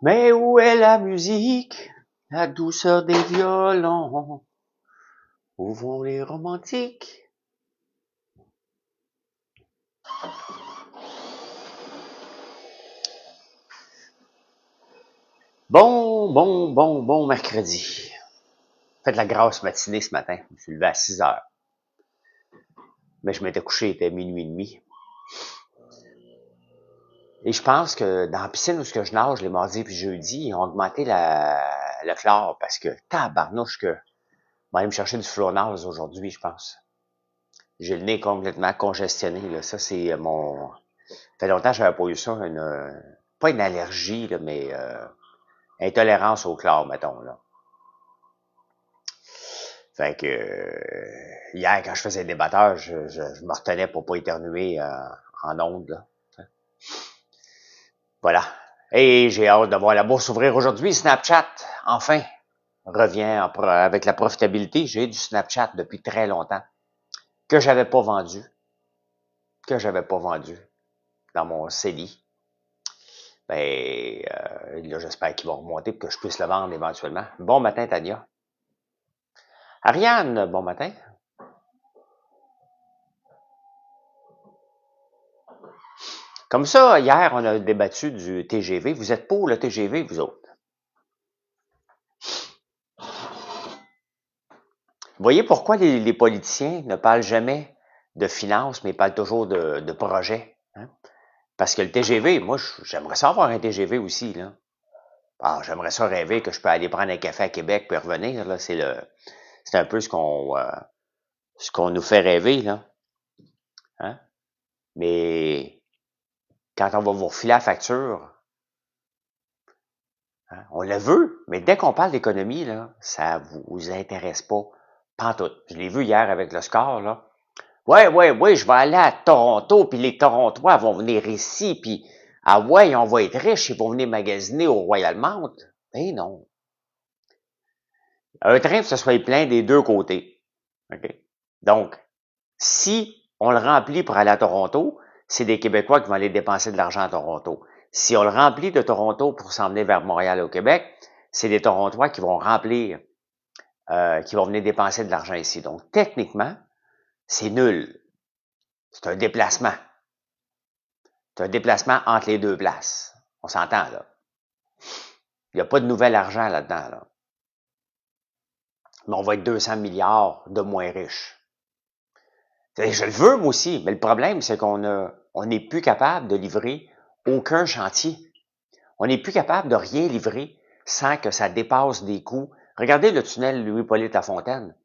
Mais où est la musique, la douceur des violons? Où vont les romantiques? Bon mercredi. Faites la grasse matinée ce matin. Je me suis levé à 6 heures. Mais je m'étais couché, il était minuit et demi. Et je pense que dans la piscine où je nage les mardis puis jeudis, ils ont augmenté le chlore parce que tabarnouche que on va aller me chercher du Flonase aujourd'hui, je pense. J'ai le nez complètement congestionné. Là. Ça, c'est mon... Ça fait longtemps que j'avais pas eu ça. Pas une allergie, là, mais intolérance au chlore, mettons. Là. Fait que hier, quand je faisais le débatteur, je me retenais pour pas éternuer en ondes. Là. Voilà. Et j'ai hâte de voir la bourse ouvrir aujourd'hui. Snapchat, enfin, revient avec la profitabilité. J'ai du Snapchat depuis très longtemps que j'avais pas vendu. Dans mon CELI. Ben, là, j'espère qu'ils vont remonter pour que je puisse le vendre éventuellement. Bon matin, Tania. Ariane, bon matin. Comme ça, hier, on a débattu du TGV. Vous êtes pour le TGV, vous autres? Vous voyez pourquoi les politiciens ne parlent jamais de finances, mais parlent toujours de projets? Hein? Parce que le TGV, moi, j'aimerais ça avoir un TGV aussi, là. Ah, j'aimerais ça rêver que je peux aller prendre un café à Québec puis revenir, là. C'est un peu ce qu'on nous fait rêver, là. Hein? Mais quand on va vous refiler la facture, hein, on le veut, mais dès qu'on parle d'économie, là, ça vous intéresse pas. Pantoute. Je l'ai vu hier avec le score, là. Ouais, je vais aller à Toronto, puis les Torontois vont venir ici, puis ah ouais, on va être riches, ils vont venir magasiner au Royal Mount. Ben non. Un train, il faut que ce soit plein des deux côtés. OK? Donc, si on le remplit pour aller à Toronto, c'est des Québécois qui vont aller dépenser de l'argent à Toronto. Si on le remplit de Toronto pour s'emmener vers Montréal au Québec, c'est des Torontois qui vont remplir, qui vont venir dépenser de l'argent ici. Donc, techniquement, c'est nul. C'est un déplacement. C'est un déplacement entre les deux places. On s'entend, là. Il n'y a pas de nouvel argent là-dedans, là. Mais on va être 200 milliards de moins riches. Je le veux, moi aussi, mais le problème, c'est on n'est plus capable de livrer aucun chantier. On n'est plus capable de rien livrer sans que ça dépasse des coûts. Regardez le tunnel Louis-Polyte Lafontaine.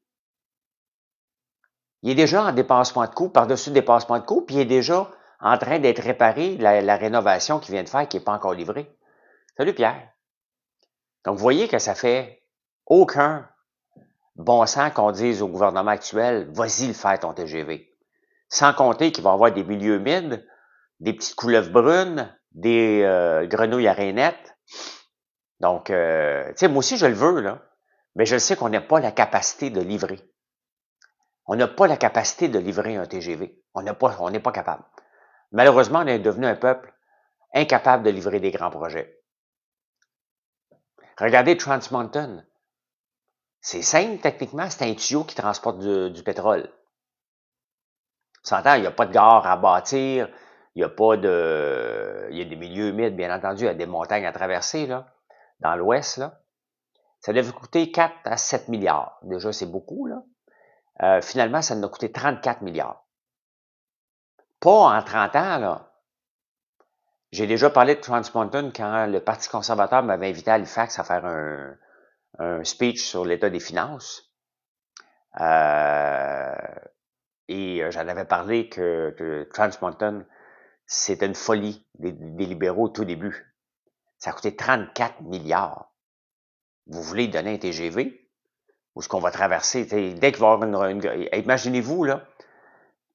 Il est déjà en dépassement de coûts, par-dessus dépassement de coûts, puis il est déjà en train d'être réparé, la rénovation qu'il vient de faire, qui n'est pas encore livrée. Salut Pierre. Donc, vous voyez que ça fait aucun bon sens qu'on dise au gouvernement actuel, vas-y le faire ton TGV. Sans compter qu'il va y avoir des milieux humides, des petites couleuvres brunes, des grenouilles à rainettes. Donc, tu sais, moi aussi, je le veux, là. Mais je sais qu'on n'a pas la capacité de livrer. On n'a pas la capacité de livrer un TGV. On n'est pas capable. Malheureusement, on est devenu un peuple incapable de livrer des grands projets. Regardez Trans Mountain. C'est simple, techniquement, c'est un tuyau qui transporte du pétrole. On s'entend, il n'y a pas de gare à bâtir, il y a des milieux humides, bien entendu, il y a des montagnes à traverser, là, dans l'ouest, là. Ça devait coûter 4 à 7 milliards. Déjà, c'est beaucoup, là. Finalement, ça nous a coûté 34 milliards. Pas en 30 ans, là. J'ai déjà parlé de Trans Mountain quand le Parti conservateur m'avait invité à Halifax à faire un speech sur l'état des finances. Et j'en avais parlé que Trans Mountain, c'était une folie des libéraux au tout début. Ça a coûté 34 milliards. Vous voulez donner un TGV? Où est-ce qu'on va traverser? Dès qu'il va y avoir imaginez-vous, là,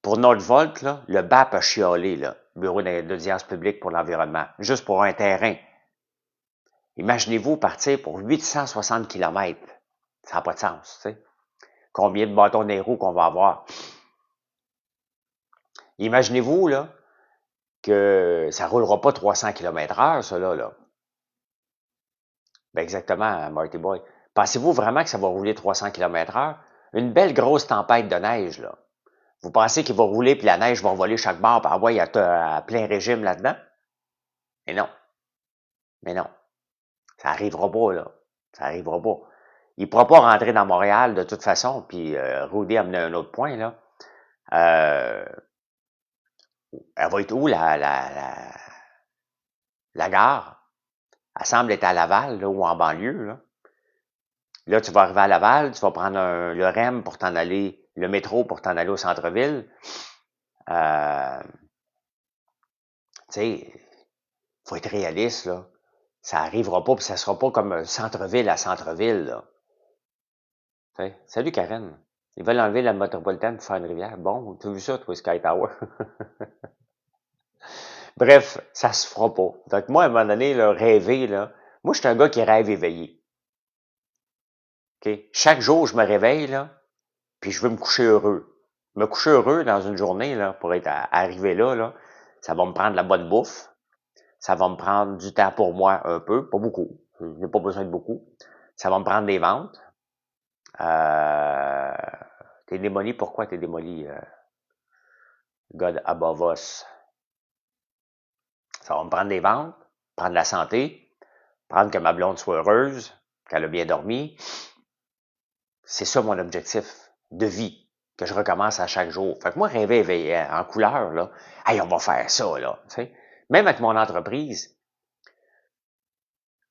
pour Nordvolt, là, le BAP a chialé, là, Bureau d'audience publique pour l'environnement, juste pour un terrain. Imaginez-vous partir pour 860 km. Ça n'a pas de sens, tu sais. Combien de bâtons des roues qu'on va avoir? Imaginez-vous, là, que ça roulera pas 300 km/h, ça, là. Ben exactement, Marty Boy. Pensez-vous vraiment que ça va rouler 300 km/h? Une belle grosse tempête de neige, là. Vous pensez qu'il va rouler puis la neige va voler chaque bord, puis ah ouais, il y a plein régime là-dedans? Mais non, mais non. Ça arrivera pas, là. Ça arrivera pas. Il ne pourra pas rentrer dans Montréal de toute façon, puis Rudy a amené un autre point, là. Euh, Elle va être où, la gare? Elle semble être à Laval, là, ou en banlieue, là. Là, tu vas arriver à Laval, tu vas prendre le REM pour t'en aller, le métro pour t'en aller au centre-ville. Tu sais, faut être réaliste, là. Ça arrivera pas, puis ça sera pas comme un centre-ville à centre-ville, là. T'sais, salut Karen. Ils veulent enlever la métropolitaine pour faire une rivière. Bon, tu as vu ça, toi, Sky Tower? Bref, ça se fera pas. Donc, moi, à un moment donné, là, rêver, là, moi, je suis un gars qui rêve éveillé. OK? Chaque jour, je me réveille, là, puis je veux me coucher heureux. Me coucher heureux dans une journée, là, pour être arrivé là, ça va me prendre la bonne bouffe. Ça va me prendre du temps pour moi un peu, pas beaucoup. Je n'ai pas besoin de beaucoup. Ça va me prendre des ventes. T'es démoli, pourquoi t'es démoli, God above us? Ça va me prendre des ventes, prendre la santé, prendre que ma blonde soit heureuse, qu'elle a bien dormi. C'est ça mon objectif de vie, que je recommence à chaque jour. Fait que moi, rêver éveillé en couleur, là, hey, on va faire ça, là. Tu sais. Même avec mon entreprise,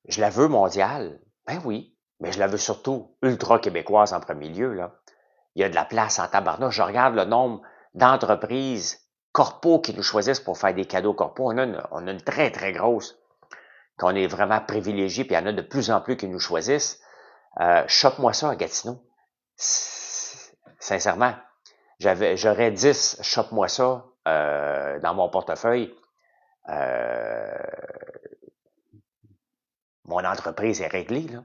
je la veux mondiale. Ben oui, mais je la veux surtout ultra québécoise en premier lieu, là. Il y a de la place en tabarnouche. Je regarde le nombre d'entreprises corpos qui nous choisissent pour faire des cadeaux corpos. On a une très, très grosse, qu'on est vraiment privilégié, puis il y en a de plus en plus qui nous choisissent. Chope-moi ça à Gatineau. Sincèrement, j'aurais 10 chope-moi ça dans mon portefeuille. Mon entreprise est réglée, là.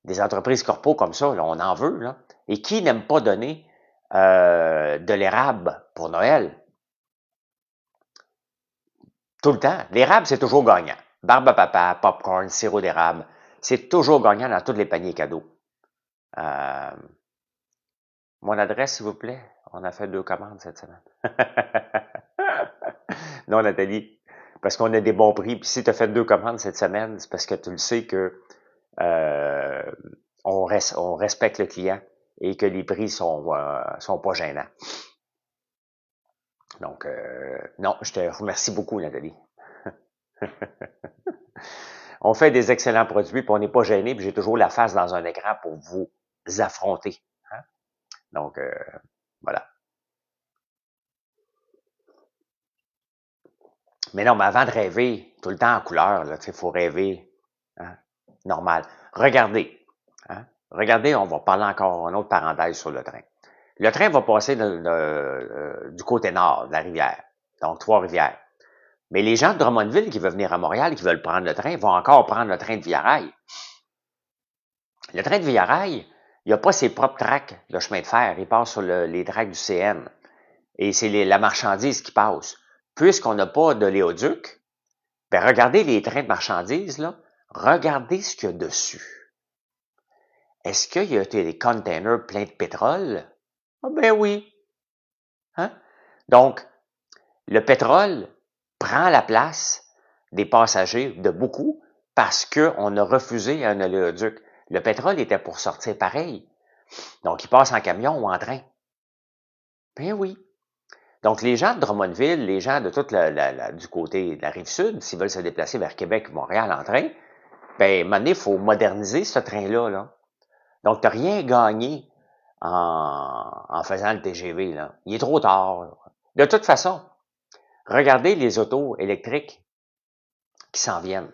Des entreprises corpo comme ça, là, on en veut, là. Et qui n'aime pas donner de l'érable pour Noël? Tout le temps. L'érable, c'est toujours gagnant. Barbe à papa, popcorn, sirop d'érable. C'est toujours gagnant dans tous les paniers cadeaux. Mon adresse, s'il vous plaît. On a fait 2 commandes cette semaine. Non, Nathalie, parce qu'on a des bons prix. Puis si tu as fait 2 commandes cette semaine, c'est parce que tu le sais que on respecte le client et que les prix sont pas gênants. Donc, non, je te remercie beaucoup, Nathalie. On fait des excellents produits, puis on n'est pas gêné, puis j'ai toujours la face dans un écran pour vous affronter. Hein? Donc, voilà. Mais non, mais avant de rêver, tout le temps en couleur, là, il faut rêver, hein, normal. Regardez, hein, regardez, on va parler encore une autre parenthèse sur le train. Le train va passer du côté nord de la rivière, donc Trois-Rivières. Mais les gens de Drummondville qui veulent venir à Montréal, qui veulent prendre le train, vont encore prendre le train de Villarail. Le train de Villarail, il n'a pas ses propres tracks de chemin de fer. Il passe sur les tracks du CN. Et c'est la marchandise qui passe. Puisqu'on n'a pas de léoduc, ben regardez les trains de marchandises, là. Regardez ce qu'il y a dessus. Est-ce qu'il y a des containers pleins de pétrole? Ah ben oui. Hein? Donc, le pétrole prend la place des passagers de beaucoup parce qu'on a refusé un oléoduc. Le pétrole était pour sortir pareil. Donc, il passe en camion ou en train. Ben oui. Donc, les gens de Drummondville, les gens de tout du côté de la Rive-Sud, s'ils veulent se déplacer vers Québec ou Montréal en train, ben, maintenant, il faut moderniser ce train-là, là. Donc, tu n'as rien gagné en faisant le TGV, là. Il est trop tard, là. De toute façon, regardez les autos électriques qui s'en viennent.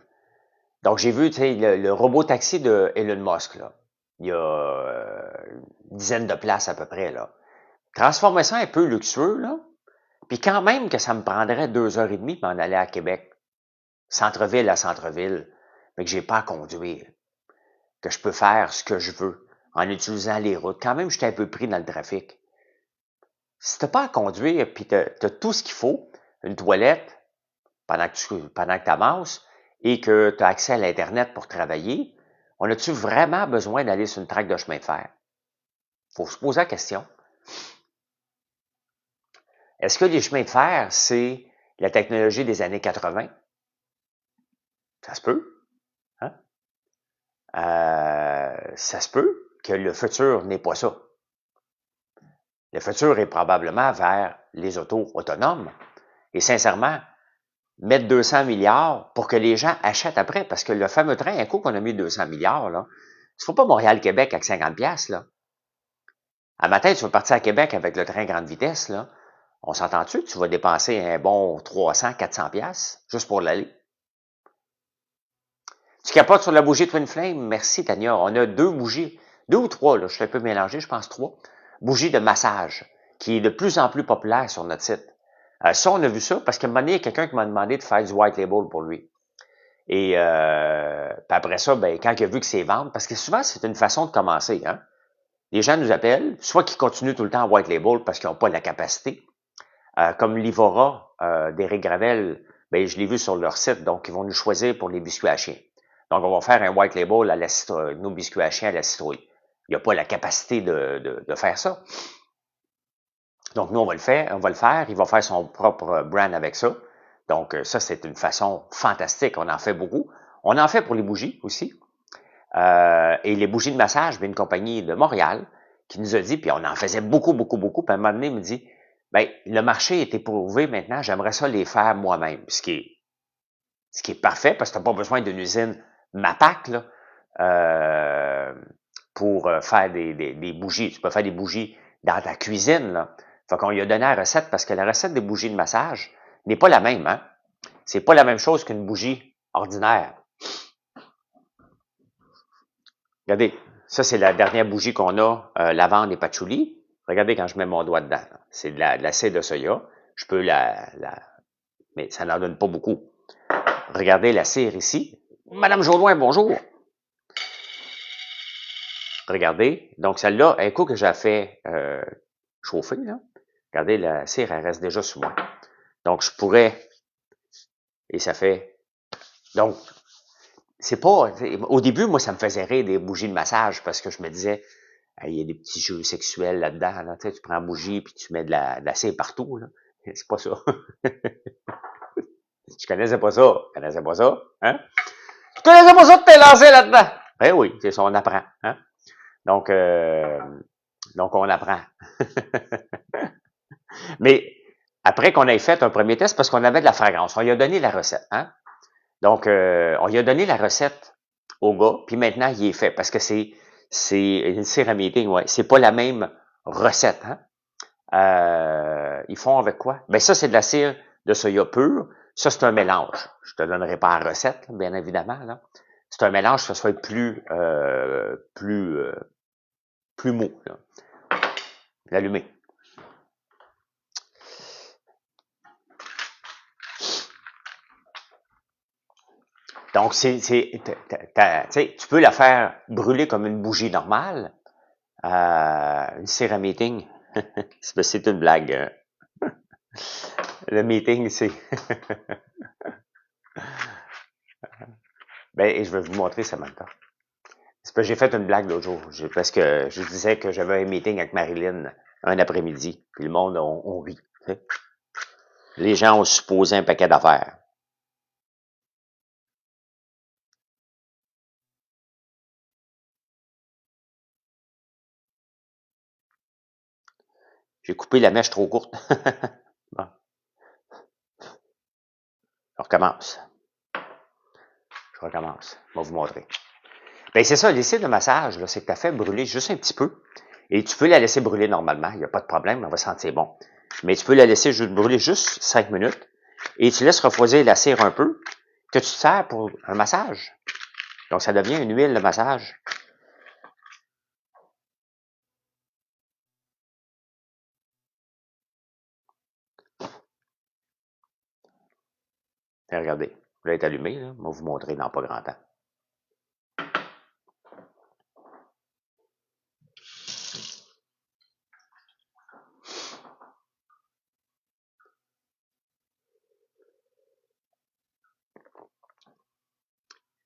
Donc, j'ai vu, tu sais, le robot taxi de Elon Musk, là. Il y a une dizaine de places à peu près, là. Transformer ça un peu luxueux, là. Puis quand même que ça me prendrait 2h30 pour m'en aller à Québec, centre-ville à centre-ville, mais que j'ai pas à conduire, que je peux faire ce que je veux en utilisant les routes. Quand même, j'étais un peu pris dans le trafic. Si t'as pas à conduire, puis t'as tout ce qu'il faut, une toilette pendant que tu amasses, et que tu as accès à l'Internet pour travailler, On a-tu vraiment besoin d'aller sur une traque de chemin de fer? Il faut se poser la question. Est-ce que les chemins de fer, c'est la technologie des années 80? Ça se peut. Hein? Ça se peut que le futur n'est pas ça. Le futur est probablement vers les autos autonomes. Et sincèrement, mettre 200 milliards pour que les gens achètent après, parce que le fameux train, un coup qu'on a mis 200 milliards, là, il ne faut pas Montréal-Québec avec 50 piastres, là. À matin, tu vas partir à Québec avec le train grande vitesse, là. On s'entend-tu que tu vas dépenser un bon 300, 400 piastres juste pour l'aller? Tu capotes sur la bougie Twin Flame? Merci, Tania. On a 2 bougies, 2 ou 3, là, je suis un peu mélangé, je pense 3. Bougies de massage, qui est de plus en plus populaire sur notre site. Ça, on a vu ça parce qu'à un moment donné, il y a quelqu'un qui m'a demandé de faire du white label pour lui. Et puis après ça, ben, quand il a vu que c'est vendre, parce que souvent, c'est une façon de commencer. Hein? Les gens nous appellent, soit qu'ils continuent tout le temps en white label parce qu'ils n'ont pas la capacité, comme l'Ivora d'Éric Gravel, ben, je l'ai vu sur leur site, donc ils vont nous choisir pour les biscuits à chien. Donc, on va faire un white label à la nos biscuits à chien à la citrouille. Il n'y a pas la capacité de faire ça. Donc, nous, on va le faire. Il va faire son propre brand avec ça. Donc, ça, c'est une façon fantastique. On en fait beaucoup. On en fait pour les bougies aussi. Et les bougies de massage, il y a une compagnie de Montréal qui nous a dit, puis on en faisait beaucoup, beaucoup, beaucoup. Puis à un moment donné, il me dit, ben, le marché est éprouvé maintenant, j'aimerais ça les faire moi-même. Ce qui est parfait parce que tu n'as pas besoin d'une usine MAPAC là, pour faire des bougies. Tu peux faire des bougies dans ta cuisine. Là. Fait qu'on lui a donné la recette parce que la recette des bougies de massage n'est pas la même. Hein? C'est pas la même chose qu'une bougie ordinaire. Regardez, ça c'est la dernière bougie qu'on a, lavande et patchouli. Regardez quand je mets mon doigt dedans. C'est de la cire de soya. Je peux mais ça n'en donne pas beaucoup. Regardez la cire ici. Madame Jourdouin, bonjour. Regardez. Donc, celle-là, un coup que j'ai fait chauffer, là, regardez, la cire, elle reste déjà sous moi. Donc, je pourrais, et ça fait, donc, c'est pas, au début, moi, ça me faisait rire des bougies de massage parce que je me disais, il y a des petits jeux sexuels là-dedans, là, tu sais, tu prends la bougie puis tu mets de la cire partout, là. C'est pas ça. Je connaissais pas ça. Je connaissais pas ça, hein? Je connaissais pas ça de t'es lancé là-dedans. Ben oui, c'est ça, on apprend, hein? Donc, on apprend. Mais après qu'on ait fait un premier test, parce qu'on avait de la fragrance, on lui a donné la recette. Hein? Donc, on lui a donné la recette au gars, puis maintenant, il est fait, parce que c'est une cire à meeting, ouais. C'est pas la même recette. Hein? Ils font avec quoi? Ben ça, c'est de la cire de soya pure. Ça, c'est un mélange. Je te donnerai pas la recette, bien évidemment. Là. C'est un mélange que ça soit plus mou. Là. L'allumer. Donc, tu peux la faire brûler comme une bougie normale. Une cire à meeting, c'est une blague. Le meeting, c'est... ben, je vais vous montrer ça maintenant. C'est parce que j'ai fait une blague l'autre jour. Parce que je disais que j'avais un meeting avec Marilyn un après-midi. Puis le monde, on rit. T'sais. Les gens ont supposé un paquet d'affaires. J'ai coupé la mèche trop courte. Bon, on recommence. Je recommence. Je vais vous montrer. Ben c'est ça, les cires de massage, c'est que tu as fait brûler juste un petit peu. Et tu peux la laisser brûler normalement, il n'y a pas de problème, on va sentir bon. Mais tu peux la laisser brûler juste 5 minutes. Et tu laisses refroidir la cire un peu, que tu te sers pour un massage. Donc ça devient une huile de massage. Et regardez, vous l'avez allumé, là. Je vais vous montrer dans pas grand temps.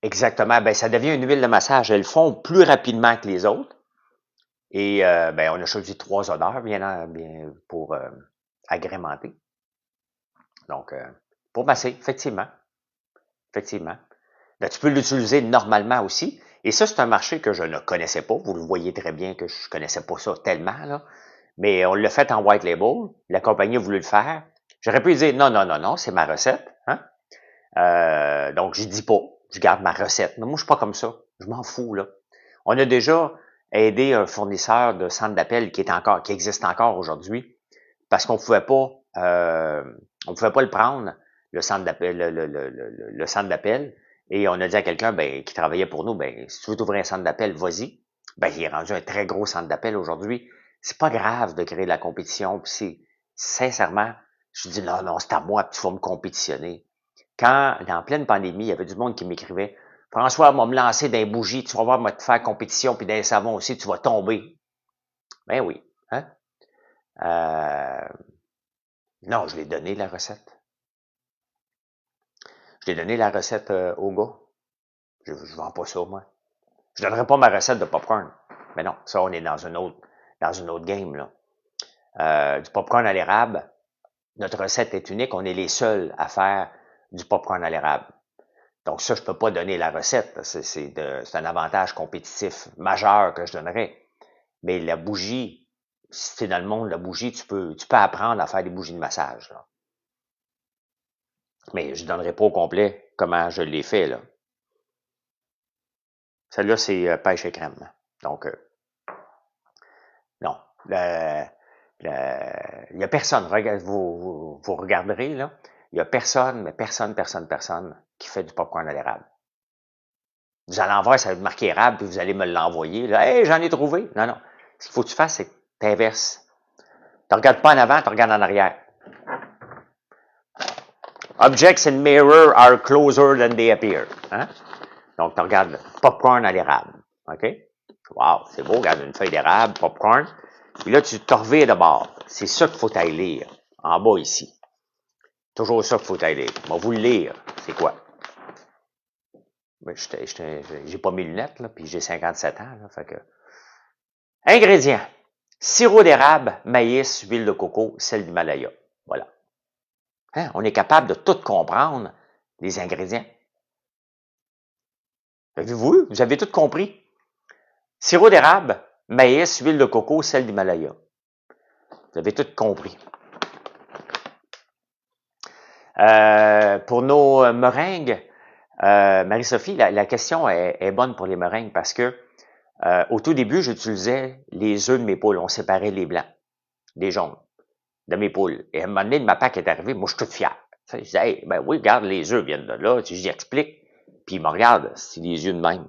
Exactement. Ben, ça devient une huile de massage. Elles fond plus rapidement que les autres. Et ben, on a choisi 3 odeurs bien pour agrémenter. Donc, pour masser, effectivement. Effectivement. Ben, tu peux l'utiliser normalement aussi. Et ça, c'est un marché que je ne connaissais pas. Vous le voyez très bien que je connaissais pas ça tellement, là. Mais on l'a fait en white label. La compagnie a voulu le faire. J'aurais pu dire non, non, non, non, c'est ma recette. Hein? Donc, je dis pas. Je garde ma recette. Mais moi, je suis pas comme ça. Je m'en fous, là. On a déjà aidé un fournisseur de centre d'appel qui existe encore aujourd'hui, parce on pouvait pas le prendre, le centre d'appel, le centre d'appel. Et on a dit à quelqu'un, ben, qui travaillait pour nous, ben, si tu veux t'ouvrir un centre d'appel, vas-y. Ben, il est rendu un très gros centre d'appel aujourd'hui. C'est pas grave de créer de la compétition. Puis sincèrement, je dis non, non, c'est à moi, puis tu vas me compétitionner. Quand, en pleine pandémie, il y avait du monde qui m'écrivait, François, on va me lancer dans les bougies, tu vas voir, moi te faire compétition, puis dans les savons aussi, tu vas tomber. Ben oui. Hein? Euh, non, je l'ai donné la recette. Je l'ai donné la recette au gars. Je vends pas ça, moi. Je donnerai pas ma recette de popcorn. Mais non, ça, on est dans une autre game, là. Du popcorn à l'érable, notre recette est unique. On est les seuls à faire du popcorn à l'érable. Donc ça, je peux pas donner la recette. C'est un avantage compétitif majeur que je donnerais. Mais la bougie, si tu es dans le monde de la bougie, tu peux apprendre à faire des bougies de massage, là. Mais je ne donnerai pas au complet comment je l'ai fait, là. Celle-là, c'est pêche et crème. Donc, non. Il y a personne. Vous regarderez, là. Il y a personne, mais personne qui fait du popcorn à l'érable. Vous allez en voir, ça va être marqué érable, puis vous allez me l'envoyer. Là, hey, j'en ai trouvé. Non, non. Ce qu'il faut que tu fasses, c'est que tu inverses. Tu regardes pas en avant, tu regardes en arrière. Objects in mirror are closer than they appear. Hein? Donc, tu regardes popcorn à l'érable. OK? Wow, c'est beau, regarde une feuille d'érable, popcorn. Puis là, tu te revires de bord. C'est ça qu'il faut aller lire. En bas ici. Toujours ça qu'il faut aller lire. On va vous le lire. C'est quoi? J'ai pas mes lunettes, là, puis j'ai 57 ans. Là, fait que... Ingrédients. Sirop d'érable, maïs, huile de coco, sel d'Himalaya. Voilà. Hein? On est capable de tout comprendre, les ingrédients. Avez-vous? Vous avez tout compris. Sirop d'érable, maïs, huile de coco, sel d'Himalaya. Vous avez tout compris. Pour nos meringues, Marie-Sophie, la question est bonne pour les meringues parce que au tout début, j'utilisais les œufs de mes poules. On séparait les blancs, les jaunes de mes poules. Et à un moment donné, ma Pâques est arrivée, moi, je suis toute fière. Je dis, hey, ben oui, regarde, les œufs viennent de là. Tu sais, j'y explique. Puis il me regarde, c'est les yeux de même.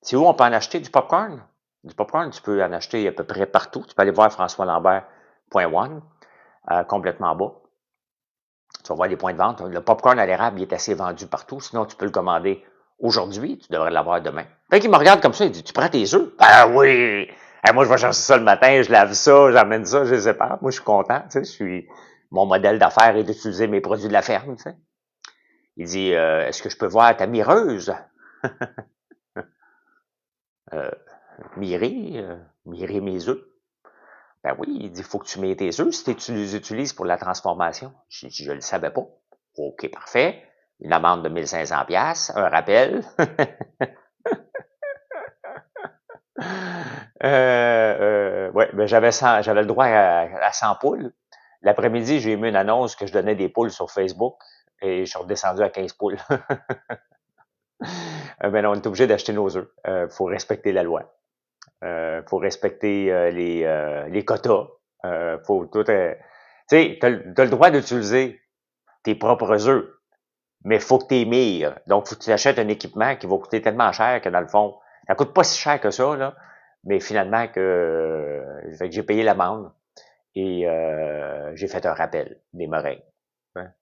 C'est où on peut en acheter du popcorn? Du popcorn, tu peux en acheter à peu près partout. Tu peux aller voir françoislambert.one, complètement bas. Tu vas voir les points de vente. Le popcorn à l'érable, il est assez vendu partout. Sinon, tu peux le commander aujourd'hui. Tu devrais l'avoir demain. Fait qu'il me regarde comme ça, il dit, tu prends tes œufs? Ben oui! Hey, moi, je vais chercher ça le matin, je lave ça, j'amène ça, je les sépare. Moi, je suis content, tu sais, mon modèle d'affaires est d'utiliser mes produits de la ferme, tu sais. Il dit, est-ce que je peux voir ta mireuse? Mirer mes œufs. Ben oui, il dit, il faut que tu mets tes œufs si tu les utilises pour la transformation. Je ne le savais pas. OK, parfait. Une amende de 1500 $, un rappel. Ouais, ben j'avais le droit à 100 poules. L'après-midi, j'ai mis une annonce que je donnais des poules sur Facebook et je suis redescendu à 15 poules. Ben non, on est obligé d'acheter nos œufs. Faut respecter la loi. Faut respecter les quotas. Faut tout. Tu sais, t'as le droit d'utiliser tes propres œufs, mais faut que tu les mires. Donc, faut que tu achètes un équipement qui va coûter tellement cher que dans le fond, ça coûte pas si cher que ça, là. Mais finalement fait que j'ai payé l'amende et j'ai fait un rappel des meringues. Hein?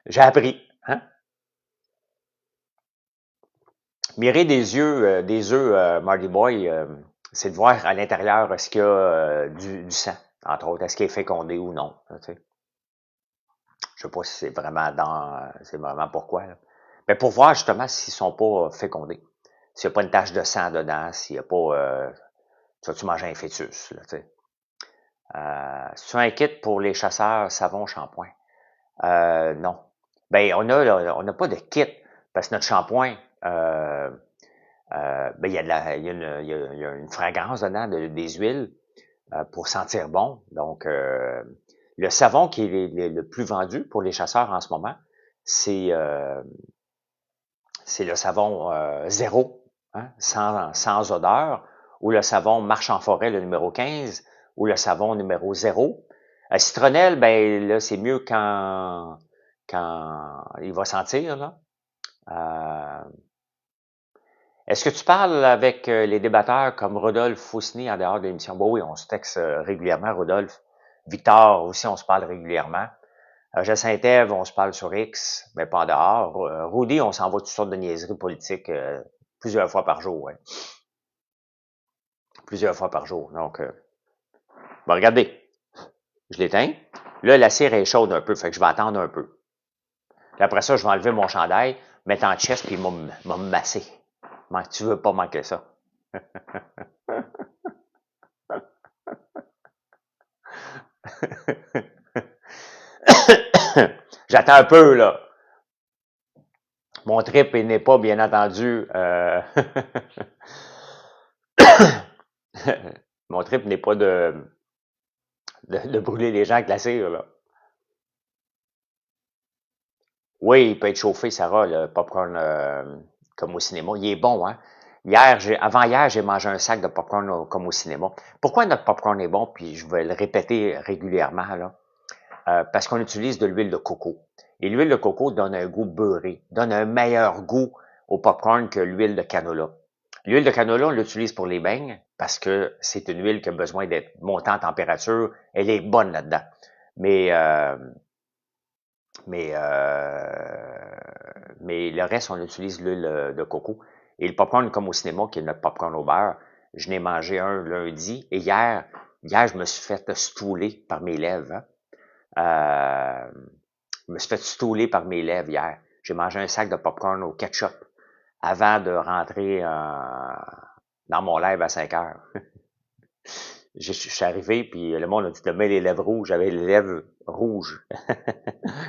J'ai appris. Hein? Mirer des œufs, Marty Boy, c'est de voir à l'intérieur est-ce qu'il y a du sang. Entre autres, est-ce qu'il est fécondé ou non? Là, tu sais. Je sais pas si c'est vraiment pourquoi. Là. Mais pour voir justement s'ils sont pas fécondés. S'il n'y a pas une tache de sang dedans, s'il n'y a pas... tu manges un fœtus, là, tu sais. C'est un kit pour les chasseurs savon shampoing? Non. Ben, on n'a pas de kit, parce que notre shampoing, ben, il y a une fragrance dedans, des huiles, pour sentir bon. Donc, le savon qui est le plus vendu pour les chasseurs en ce moment, c'est le savon zéro, hein, sans odeur, ou le savon Marche en forêt, le numéro 15, ou le savon numéro 0. Citronnelle, ben là, c'est mieux quand il va sentir, là. Est-ce que tu parles avec les débatteurs comme Rodolphe Foussny en dehors de l'émission? Bon, oui, on se texte régulièrement, Rodolphe. Victor aussi, on se parle régulièrement. Jacinthe-Ève, on se parle sur X, mais pas en dehors. Rudy, on s'envoie toutes sortes de niaiseries politiques plusieurs fois par jour. Ouais. Plusieurs fois par jour. Donc, bon, regardez, je l'éteins. Là, la cire est chaude un peu, fait que je vais attendre un peu. Puis après ça, je vais enlever mon chandail, mettre en chest, puis il va me masser. Tu veux pas manquer ça. J'attends un peu, là. Mon trip n'est pas, bien entendu, mon trip n'est pas de brûler les gens avec la cire, là. Oui, il peut être chauffé, Sarah, le popcorn comme au cinéma. Il est bon, hein? Avant hier, j'ai mangé un sac de popcorn comme au cinéma. Pourquoi notre popcorn est bon? Puis je vais le répéter régulièrement, là. Parce qu'on utilise de l'huile de coco. Et l'huile de coco donne un goût beurré, donne un meilleur goût au popcorn que l'huile de canola. L'huile de canola, on l'utilise pour les beignes parce que c'est une huile qui a besoin d'être montée en température. Elle est bonne là-dedans. Mais mais le reste, on utilise l'huile de coco. Et le popcorn, comme au cinéma, qui est notre popcorn au beurre, je n'ai mangé un lundi. Et hier, je me suis fait stouler par mes lèvres. Hein. Je me suis fait stouler par mes lèvres hier. J'ai mangé un sac de popcorn au ketchup avant de rentrer dans mon live à 5 heures. Je suis arrivé, puis le monde a dit « Demain, les lèvres rouges. » J'avais les lèvres rouges.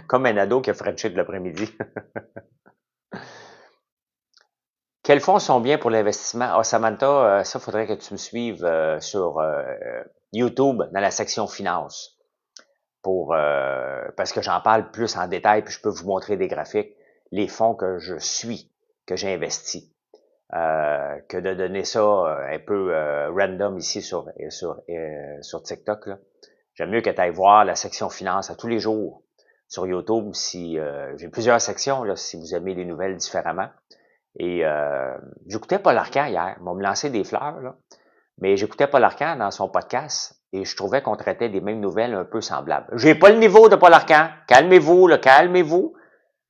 Comme un ado qui a frenché de l'après-midi. Quels fonds sont bien pour l'investissement? Ah, Samantha, ça, faudrait que tu me suives sur YouTube dans la section finance. Parce que j'en parle plus en détail, puis je peux vous montrer des graphiques, les fonds que je suis, que j'ai investis. Que de donner ça un peu random ici sur TikTok. Là. J'aime mieux que tu ailles voir la section finance à tous les jours sur YouTube. Si j'ai plusieurs sections là, si vous aimez les nouvelles différemment. Et j'écoutais Paul Arcand hier. Ils m'ont lancé des fleurs, là. Mais j'écoutais Paul Arcand dans son podcast et je trouvais qu'on traitait des mêmes nouvelles un peu semblables. J'ai pas le niveau de Paul Arcand. Calmez-vous, là, calmez-vous.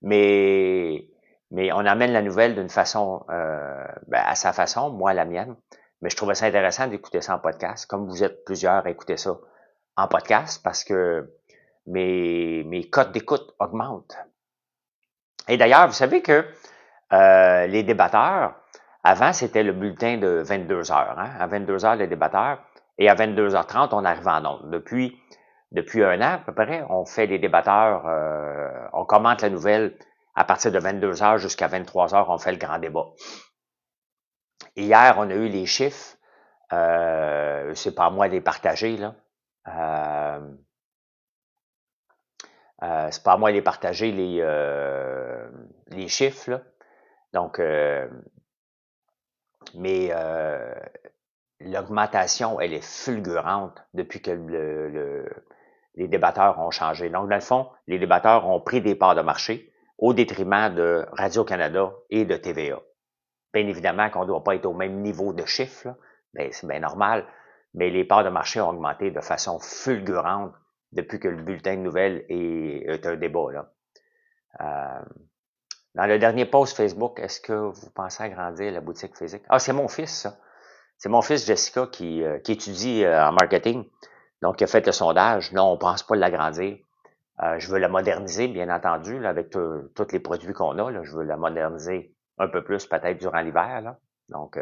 Mais on amène la nouvelle d'une façon, à sa façon, moi à la mienne. Mais je trouvais ça intéressant d'écouter ça en podcast, comme vous êtes plusieurs à écouter ça en podcast, parce que mes cotes d'écoute augmentent. Et d'ailleurs, vous savez que les débatteurs, avant, c'était le bulletin de 22 heures. Hein? À 22 heures, les débatteurs. Et à 22h30, on arrive en ondes. Depuis un an, à peu près, on fait les débatteurs, on commente la nouvelle à partir de 22 heures jusqu'à 23 heures, on fait le grand débat. Hier, on a eu les chiffres. C'est pas à moi de les partager, là. C'est pas à moi de les partager, les chiffres, là. Donc, mais l'augmentation, elle est fulgurante depuis que les débatteurs ont changé. Donc, dans le fond, les débatteurs ont pris des parts de marché au détriment de Radio-Canada et de TVA. Bien évidemment qu'on ne doit pas être au même niveau de chiffre, là. Ben, c'est bien normal, mais les parts de marché ont augmenté de façon fulgurante depuis que le bulletin de nouvelles est un débat. Là. Dans le dernier post Facebook, est-ce que vous pensez agrandir la boutique physique? Ah, c'est mon fils, ça. C'est mon fils Jessica qui étudie en marketing. Donc, il a fait le sondage. Non, on ne pense pas l'agrandir. Je veux la moderniser, bien entendu, là, avec tous les produits qu'on a. Là, je veux la moderniser un peu plus, peut-être durant l'hiver. Là. Donc,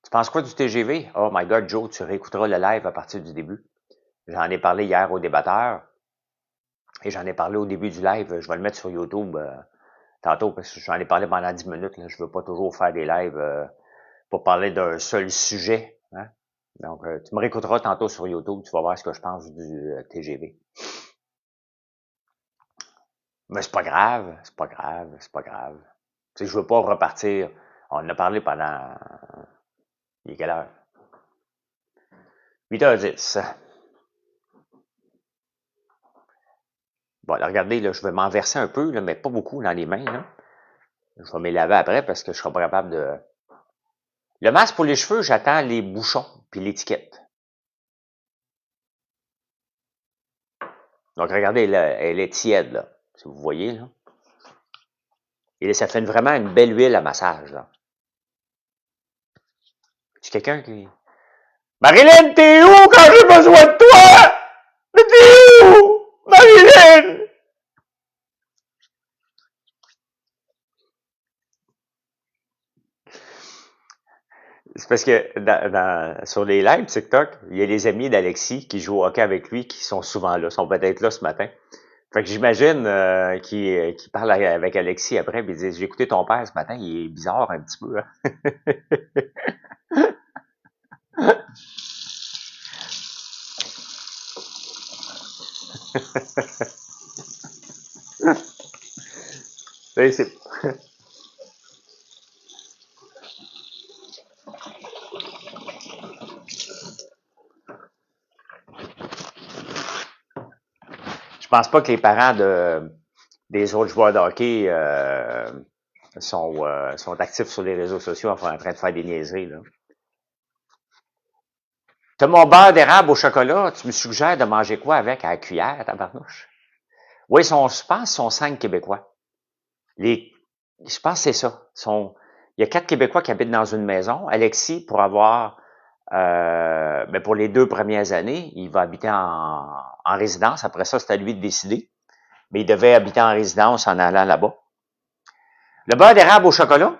tu penses quoi du TGV? Oh my God, Joe, tu réécouteras le live à partir du début. J'en ai parlé hier au débatteur et j'en ai parlé au début du live. Je vais le mettre sur YouTube tantôt parce que j'en ai parlé pendant 10 minutes. Là. Je ne veux pas toujours faire des lives pour parler d'un seul sujet. Hein? Donc, tu me réécouteras tantôt sur YouTube. Tu vas voir ce que je pense du TGV. Mais c'est pas grave, c'est pas grave, c'est pas grave. Tu sais, je veux pas repartir. On en a parlé pendant... Il est quelle heure? 8h10. Bon, là, regardez, là, je vais m'en verser un peu, là, mais pas beaucoup dans les mains. Là. Je vais me laver après parce que je serai pas capable de... Le masque pour les cheveux, j'attends les bouchons puis l'étiquette. Donc, regardez, là, elle est tiède, là, si vous voyez. Là. Et là, ça fait vraiment une belle huile à massage. Là. C'est quelqu'un qui... Marilyn, t'es où quand j'ai besoin de toi? Mais t'es où? Marilyn! C'est parce que sur les lives TikTok, il y a les amis d'Alexis qui jouent au hockey avec lui qui sont souvent là, sont peut-être là ce matin. Fait que j'imagine qu'ils parlent avec Alexis après et ils disent j'ai écouté ton père ce matin, il est bizarre un petit peu. Hein? C'est... Je pense pas que les parents des autres joueurs de hockey sont actifs sur les réseaux sociaux en train de faire des niaiseries. Là. T'as mon beurre d'érable au chocolat, tu me suggères de manger quoi avec à la cuillère, tabarnouche? Oui, je pense qu'ils sont 5 Québécois. Je pense que c'est ça. Il y a 4 Québécois qui habitent dans une maison. Alexis, pour avoir pour les 2 premières années, il va habiter en résidence. Après ça, c'est à lui de décider. Mais il devait habiter en résidence en allant là-bas. Le beurre d'érable au chocolat,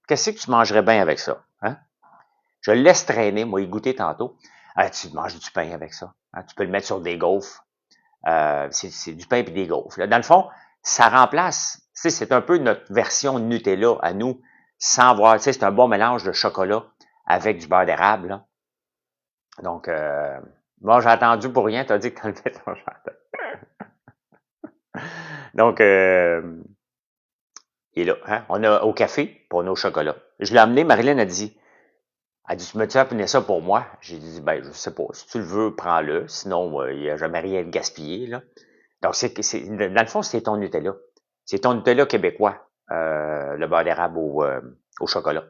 qu'est-ce que tu mangerais bien avec ça? Hein? Je le laisse traîner, moi, il goûter tantôt. Tu manges du pain avec ça. Hein? Tu peux le mettre sur des gaufres. C'est du pain et des gaufres. Là. Dans le fond, ça remplace, c'est un peu notre version Nutella à nous, sans voir, c'est un bon mélange de chocolat avec du beurre d'érable. Là. Donc, bon, j'ai attendu pour rien, t'as dit que t'enlevais ton chandail. Donc, il est là. Hein? On a au café, puis on a au chocolat. Je l'ai amené, Marilyn a dit, tu me amené ça pour moi? J'ai dit, ben, je sais pas, si tu le veux, prends-le, sinon, il n'y a jamais rien de gaspillé, là. Donc, dans le fond, c'est ton Nutella. C'est ton Nutella québécois, le beurre d'érable au chocolat.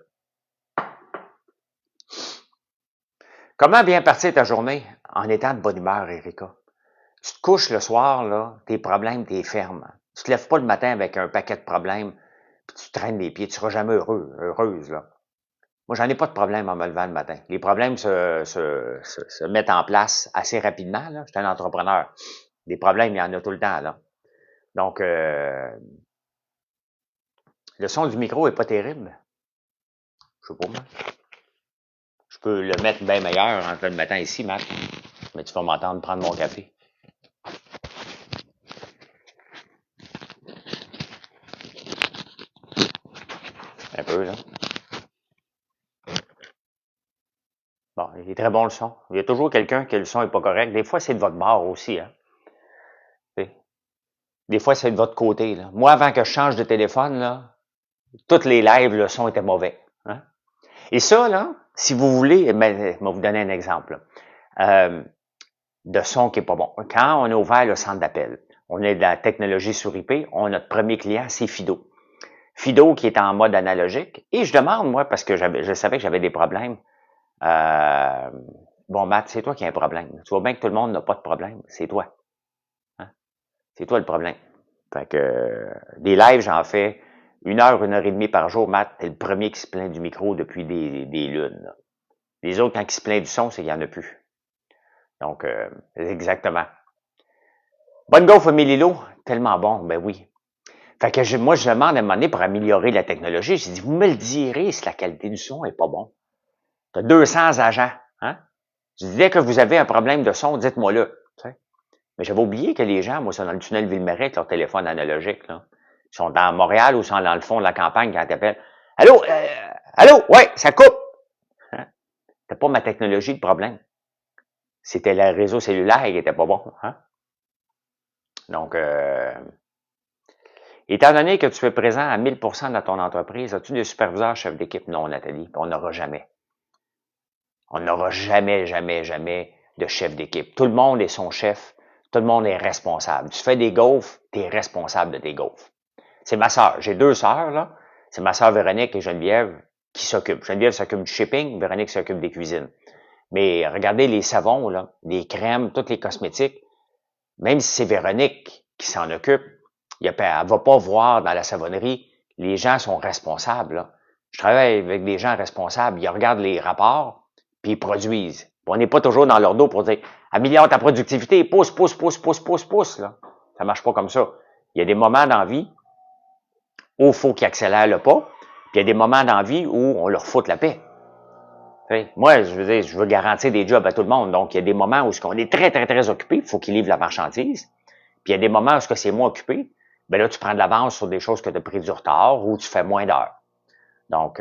Comment bien partir ta journée en étant de bonne humeur, Erika? Tu te couches le soir, là, tes problèmes, t'es ferme. Tu te lèves pas le matin avec un paquet de problèmes, puis tu traînes les pieds, tu seras jamais heureuse, là. Moi, j'en ai pas de problème en me levant le matin. Les problèmes se mettent en place assez rapidement, là. Je suis un entrepreneur. Des problèmes, il y en a tout le temps, là. Donc, le son du micro est pas terrible. Je sais pas, moi. Je peux le mettre bien meilleur en le mettant ici, Matt. Mais tu vas m'entendre prendre mon café. Un peu, là. Bon, il est très bon le son. Il y a toujours quelqu'un que le son est pas correct. Des fois, c'est de votre bord aussi, hein. Des fois, c'est de votre côté, là. Moi, avant que je change de téléphone, là, toutes les lives, le son était mauvais. Hein? Et ça, là, si vous voulez, je vais vous donner un exemple. De son qui est pas bon. Quand on a ouvert le centre d'appel, on est de la technologie sur IP, notre premier client, c'est Fido. Fido qui est en mode analogique. Et je demande, moi, parce que je savais que j'avais des problèmes. Bon, Matt, c'est toi qui as un problème. Tu vois bien que tout le monde n'a pas de problème. C'est toi. Hein? C'est toi le problème. Fait que des lives, j'en fais 1 heure et demie par jour, Matt, t'es le premier qui se plaint du micro depuis des lunes. Là. Les autres, quand ils se plaignent du son, c'est qu'il n'y en a plus. Donc, exactement. Bonne gaufre, Mélilo. Tellement bon, ben oui. Fait que moi, je demande à un moment donné pour améliorer la technologie. J'ai dit, vous me le direz si la qualité du son est pas bon. Tu as 200 agents, hein? Je dis, dès que vous avez un problème de son, dites-moi-le. Mais j'avais oublié que les gens, moi, sont dans le tunnel Ville-Marie avec leur téléphone analogique, là. Ils sont dans Montréal ou sont dans le fond de la campagne quand ils t'appellent. Allô? Allô? Ouais, ça coupe! Hein? C'était pas ma technologie le problème. C'était le réseau cellulaire qui était pas bon. Hein? Donc, étant donné que tu es présent à 1000% dans ton entreprise, as-tu des superviseurs, chefs d'équipe? Non, Nathalie. On n'aura jamais. On n'aura jamais, jamais, jamais de chef d'équipe. Tout le monde est son chef. Tout le monde est responsable. Tu fais des gaufres, tu es responsable de tes gaufres. C'est ma sœur. J'ai 2 sœurs, là. C'est ma sœur Véronique et Geneviève qui s'occupent. Geneviève s'occupe du shipping, Véronique s'occupe des cuisines. Mais regardez les savons, là, les crèmes, tous les cosmétiques. Même si c'est Véronique qui s'en occupe, elle va pas voir dans la savonnerie. Les gens sont responsables, là. Je travaille avec des gens responsables. Ils regardent les rapports, puis ils produisent. On n'est pas toujours dans leur dos pour dire « Améliore ta productivité, pousse, pousse, pousse, pousse, pousse, pousse. » là. Ça marche pas comme ça. Il y a des moments dans la vie où il faut qu'ils accélèrent le pas, puis il y a des moments dans la vie où on leur fout la paix. T'sais, moi, je veux dire, je veux garantir des jobs à tout le monde. Donc, il y a des moments où on est très, très, très occupé, il faut qu'ils livrent la marchandise. Puis il y a des moments où c'est moins occupé, ben là, tu prends de l'avance sur des choses que tu as pris du retard ou tu fais moins d'heures. Donc,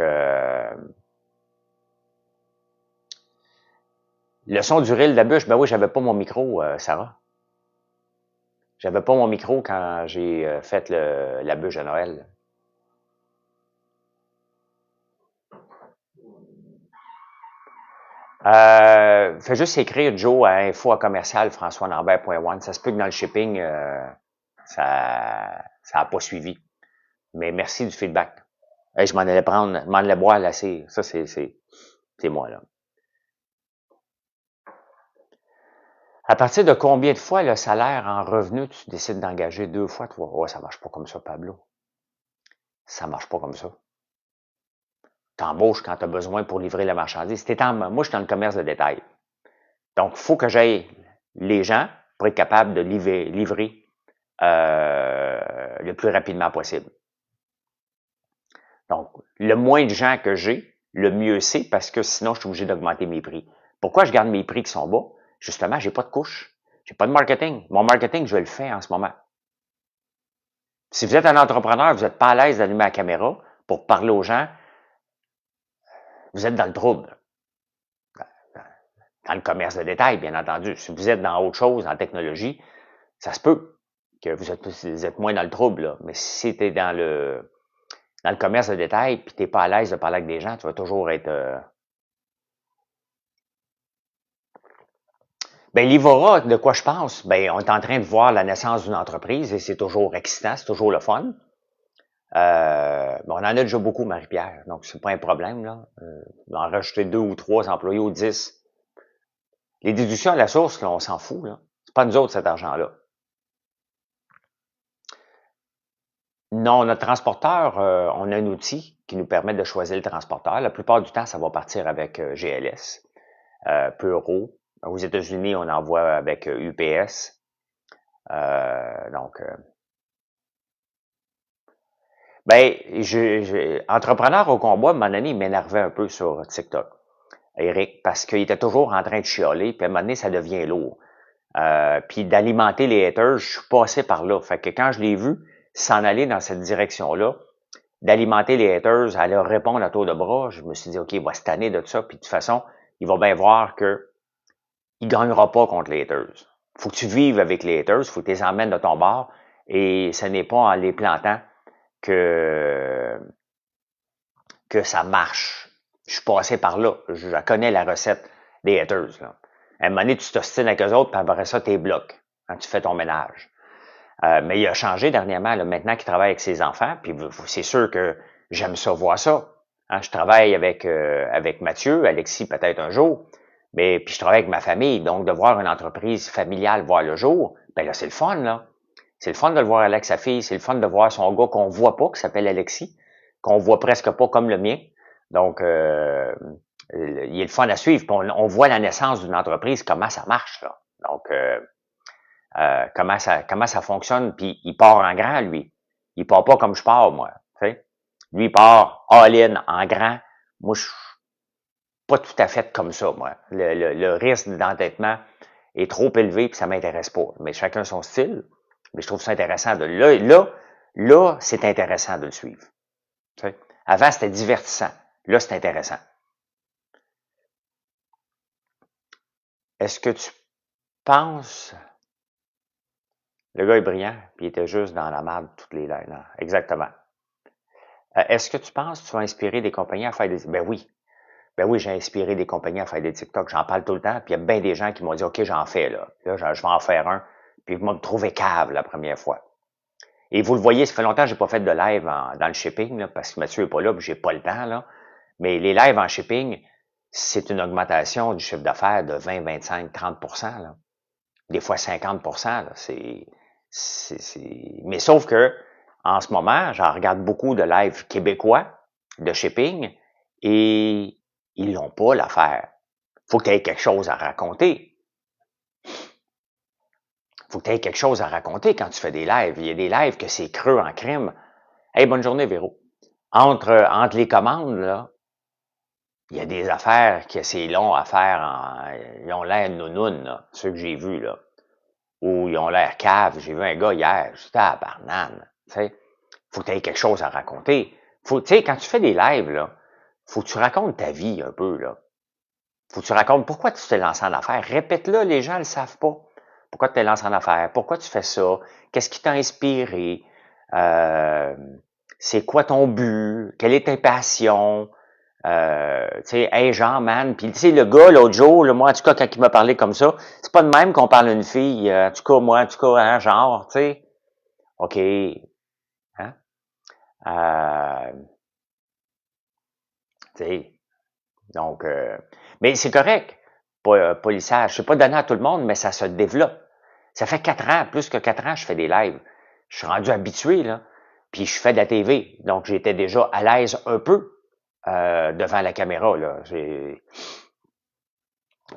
le son du ril de la bûche, ben oui, j'avais pas mon micro, Sarah. J'avais pas mon micro quand j'ai fait la bûche de Noël. Fais juste écrire Joe à info@commercial françoislambert.one. Ça se peut que dans le shipping, ça a pas suivi. Mais merci du feedback. Hey, je m'en allais boire là, ça c'est moi là. À partir de combien de fois le salaire en revenu, tu décides d'engager 2 fois, 3 fois? Ouais, ça marche pas comme ça, Pablo. Ça marche pas comme ça. T'embauches quand tu as besoin pour livrer la marchandise. Moi, je suis dans le commerce de détail. Donc, il faut que j'aille les gens pour être capable de livrer le plus rapidement possible. Donc, le moins de gens que j'ai, le mieux c'est parce que sinon, je suis obligé d'augmenter mes prix. Pourquoi je garde mes prix qui sont bas? Justement, j'ai pas de couche. J'ai pas de marketing. Mon marketing, je le fais en ce moment. Si vous êtes un entrepreneur, vous n'êtes pas à l'aise d'allumer la caméra pour parler aux gens, vous êtes dans le trouble. Dans le commerce de détail, bien entendu. Si vous êtes dans autre chose, en technologie, ça se peut que vous êtes moins dans le trouble. Là. Mais si tu es dans le commerce de détail puis tu n'es pas à l'aise de parler avec des gens, tu vas toujours être... Ben, l'Ivora, de quoi je pense? Ben, on est en train de voir la naissance d'une entreprise et c'est toujours excitant, c'est toujours le fun. On en a déjà beaucoup, Marie-Pierre, donc c'est pas un problème, là. En rajouter 2 ou 3 employés ou 10. Les déductions à la source, là, on s'en fout, là. C'est pas nous autres, cet argent-là. Non, notre transporteur, on a un outil qui nous permet de choisir le transporteur. La plupart du temps, ça va partir avec GLS, Puro. Aux États-Unis, on envoie avec UPS. Entrepreneur au combat, à un moment donné, il m'énervait un peu sur TikTok, Eric, parce qu'il était toujours en train de chialer, puis à un moment donné, ça devient lourd. Puis d'alimenter les haters, je suis passé par là. Fait que quand je l'ai vu s'en aller dans cette direction-là, d'alimenter les haters, à leur répondre à tour de bras, je me suis dit, OK, il va se tanner de ça, puis de toute façon, il va bien voir que il gagnera pas contre les haters. Faut que tu vives avec les haters, faut que tu les emmènes de ton bord, et ce n'est pas en les plantant que ça marche. Je suis passé par là. Je connais la recette des haters. Là. À un moment donné, tu t'ostines avec eux autres, puis après ça, tu bloques quand tu fais ton ménage. Mais il a changé dernièrement, là, maintenant qu'il travaille avec ses enfants, puis c'est sûr que j'aime ça, voir ça. Hein, je travaille avec Mathieu, Alexis peut-être un jour, mais puis je travaille avec ma famille, donc de voir une entreprise familiale voir le jour, ben là, c'est le fun, là. C'est le fun de le voir avec sa fille, c'est le fun de voir son gars qu'on voit pas, qui s'appelle Alexis, qu'on voit presque pas comme le mien. Donc, il est le fun à suivre. Puis on voit la naissance d'une entreprise, comment ça marche, là. Donc, comment ça fonctionne, puis il part en grand, lui. Il part pas comme je pars, moi. Tu sais? Lui, il part all-in, en grand. Moi, je suis pas tout à fait comme ça, moi. Le risque d'endettement est trop élevé, puis ça m'intéresse pas. Mais chacun son style. Mais je trouve ça intéressant de là, c'est intéressant de le suivre. Tu sais? Avant, c'était divertissant. Là, c'est intéressant. Est-ce que tu penses... Le gars est brillant, puis il était juste dans la merde toutes les lignes. Exactement. Est-ce que tu penses que tu vas inspirer des compagnies à faire des... Ben oui. Ben oui, j'ai inspiré des compagnies à faire des TikTok. J'en parle tout le temps, puis il y a bien des gens qui m'ont dit « OK, j'en fais, là. Là, je vais en faire un. » Puis ils m'ont trouvé cave la première fois. Et vous le voyez, ça fait longtemps que j'ai pas fait de live dans le shipping, là, parce que Mathieu est pas là, puis j'ai pas le temps, là. Mais les lives en shipping, c'est une augmentation du chiffre d'affaires de 20, 25, 30%, là. Des fois 50%, là. Mais sauf que, en ce moment, j'en regarde beaucoup de lives québécois de shipping et ils l'ont pas l'affaire. Faut que tu aies quelque chose à raconter. Faut que tu aies quelque chose à raconter quand tu fais des lives. Il y a des lives que c'est creux en crime. Hey, bonne journée, Véro. Entre les commandes, là, il y a des affaires que c'est long à faire. Ils ont l'air nounounes, là, ceux que j'ai vus, là. Ou ils ont l'air cave. J'ai vu un gars hier, j'étais à banane. Tu sais, faut que tu aies quelque chose à raconter. Tu sais, quand tu fais des lives, là, faut que tu racontes ta vie un peu, là. Faut que tu racontes pourquoi tu t'es lancé en affaires. Répète-le, les gens ne le savent pas. Pourquoi tu t'es lancé en affaires? Pourquoi tu fais ça? Qu'est-ce qui t'a inspiré? C'est quoi ton but? Quelle est ta passion? Tu sais, hey Jean, man. Puis tu sais, le gars, l'autre jour, là, moi, en tout cas, quand il m'a parlé comme ça, c'est pas de même qu'on parle à une fille. En tout cas, moi, en tout cas, hein, genre, tu sais. OK. Hein? Tu sais. Donc, mais c'est correct. Polissage, c'est pas donné à tout le monde, mais ça se développe. Ça fait 4 ans, plus que 4 ans, je fais des lives. Je suis rendu habitué, là. Puis je fais de la TV. Donc, j'étais déjà à l'aise un peu devant la caméra, là.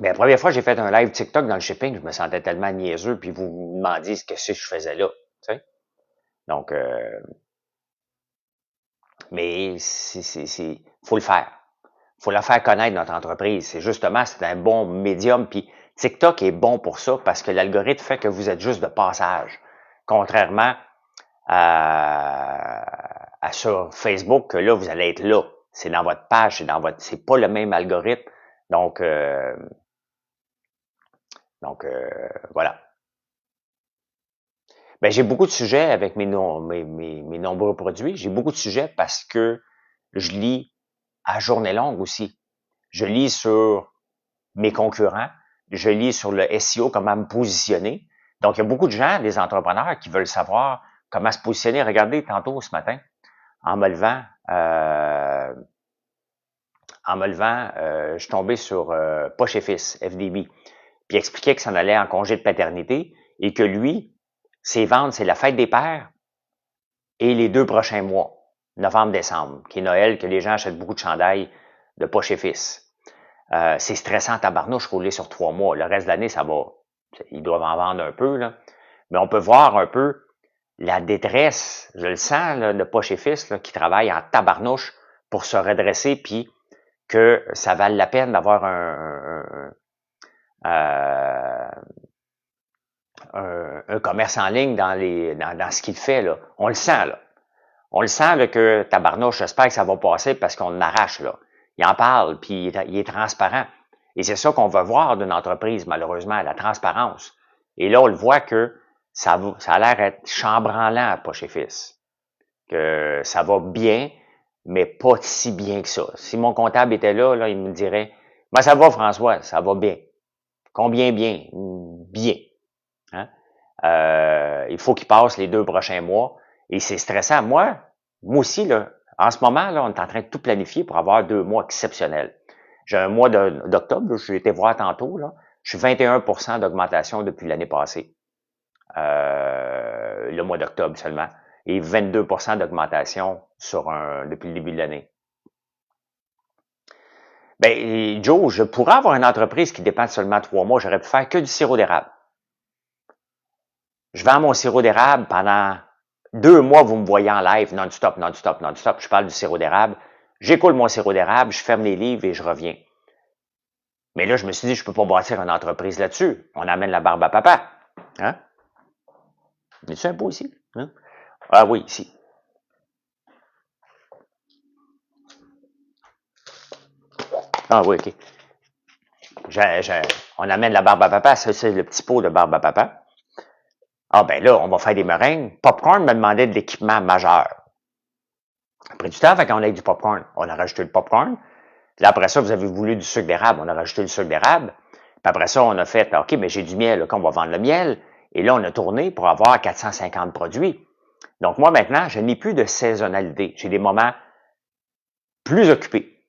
Mais la première fois que j'ai fait un live TikTok dans le shipping, je me sentais tellement niaiseux, puis vous me demandiez ce que je faisais là. Tu sais? Donc, mais faut le faire. Faut la faire connaître, notre entreprise. C'est un bon médium. Puis TikTok est bon pour ça parce que l'algorithme fait que vous êtes juste de passage. Contrairement à sur Facebook, que là, vous allez être là. C'est dans votre page, c'est pas le même algorithme. Donc, voilà. Ben, j'ai beaucoup de sujets avec mes nombreux produits. J'ai beaucoup de sujets parce que je lis à journée longue aussi. Je lis sur mes concurrents, je lis sur le SEO, comment me positionner. Donc, il y a beaucoup de gens, des entrepreneurs, qui veulent savoir comment se positionner. Regardez, tantôt, ce matin, en me levant, je suis tombé sur Poche et Fils, FDB, puis il expliquait que ça en allait en congé de paternité et que lui, ses ventes, c'est la fête des pères et les 2 prochains mois, novembre-décembre, qui est Noël, que les gens achètent beaucoup de chandails de Poche et Fils. C'est stressant tabarnouche rouler sur 3 mois. Le reste de l'année, ça va. Ils doivent en vendre un peu, là. Mais on peut voir un peu la détresse, je le sens, là, de Poche et Fils, là, qui travaillent en tabarnouche pour se redresser, puis que ça vale la peine d'avoir un commerce en ligne dans ce qu'il fait, là. On le sent, là. On le sent, là, que tabarnouche, j'espère que ça va passer parce qu'on arrache, là. Il en parle, puis il est transparent. Et c'est ça qu'on veut voir d'une entreprise, malheureusement, la transparence. Et là, on le voit que ça a l'air d'être chambranlant à Poche et Fils. Que ça va bien, mais pas si bien que ça. Si mon comptable était là, il me dirait, ben, ça va, François, ça va bien. Combien bien? Bien. Hein? Il faut qu'il passe les 2 prochains mois. Et c'est stressant. Moi aussi, là, en ce moment, là, on est en train de tout planifier pour avoir 2 mois exceptionnels. J'ai un mois d'octobre, j'ai été voir tantôt, là. Je suis 21% d'augmentation depuis l'année passée. le mois d'octobre seulement. Et 22 d'augmentation depuis le début de l'année. Ben, Joe, je pourrais avoir une entreprise qui dépend seulement 3 mois. J'aurais pu faire que du sirop d'érable. Je vends mon sirop d'érable pendant 2 mois, vous me voyez en live, non-stop, non-stop, non-stop. Je parle du sirop d'érable. J'écoule mon sirop d'érable, je ferme les livres et je reviens. Mais là, je me suis dit, je peux pas bâtir une entreprise là-dessus. On amène la barbe à papa. Hein? Es-tu un pot ici? Hein? Ah oui, ici. Ah oui, OK. On amène la barbe à papa. Ça, c'est le petit pot de barbe à papa. Ah ben là, on va faire des meringues. Popcorn me demandait de l'équipement majeur. Après du temps, fait qu'on ait du popcorn. On a rajouté le popcorn. Là, après ça, vous avez voulu du sucre d'érable. On a rajouté le sucre d'érable. Puis après ça, on a fait, OK, mais j'ai du miel. Là, on va vendre le miel. Et là, on a tourné pour avoir 450 produits. Donc, moi, maintenant, je n'ai plus de saisonnalité. J'ai des moments plus occupés.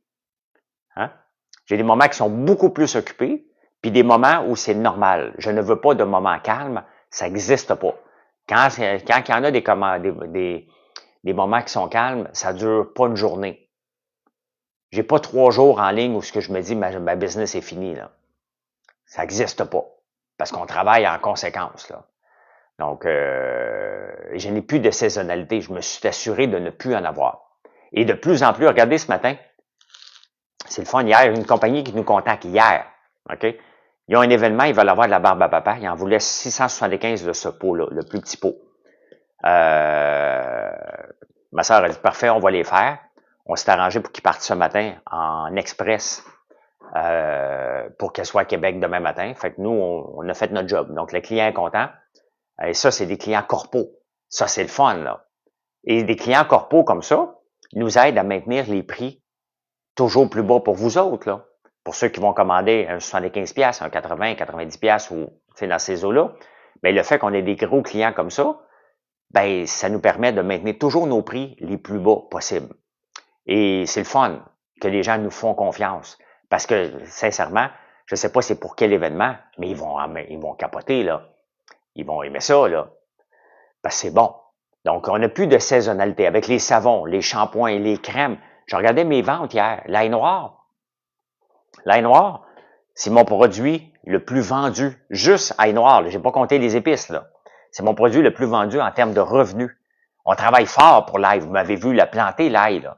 Hein? J'ai des moments qui sont beaucoup plus occupés, puis des moments où c'est normal. Je ne veux pas de moments calmes. Ça n'existe pas. Quand il y en a des moments qui sont calmes, ça dure pas une journée. J'ai pas 3 jours en ligne où ce que je me dis ma business est finie, là. Ça n'existe pas. Parce qu'on travaille en conséquence, là. Donc, je n'ai plus de saisonnalité. Je me suis assuré de ne plus en avoir. Et de plus en plus, regardez ce matin, c'est le fun. Hier, une compagnie qui nous contacte hier. OK? Ils ont un événement, ils veulent avoir de la barbe à papa. Ils en voulaient 675 de ce pot-là, le plus petit pot. Ma soeur a dit, parfait, on va les faire. On s'est arrangé pour qu'ils partent ce matin en express pour qu'elles soient à Québec demain matin. Fait que nous, on a fait notre job. Donc, le client est content. Et ça, c'est des clients corpos. Ça, c'est le fun, là. Et des clients corpos comme ça nous aident à maintenir les prix toujours plus bas pour vous autres, là. Pour ceux qui vont commander un 75$, un 80$, 90$ ou dans ces eaux-là. Mais le fait qu'on ait des gros clients comme ça, ben, ça nous permet de maintenir toujours nos prix les plus bas possibles. Et c'est le fun que les gens nous font confiance. Parce que, sincèrement, je ne sais pas c'est pour quel événement, mais ils vont capoter, là. Ils vont aimer ça, là. Parce que c'est bon. Donc, on n'a plus de saisonnalité. Avec les savons, les shampoings, les crèmes. Je regardais mes ventes hier. L'ail noir. L'ail noir, c'est mon produit le plus vendu. Juste ail noir. J'ai pas compté les épices, là. C'est mon produit le plus vendu en termes de revenus. On travaille fort pour l'ail. Vous m'avez vu la planter, l'ail, là.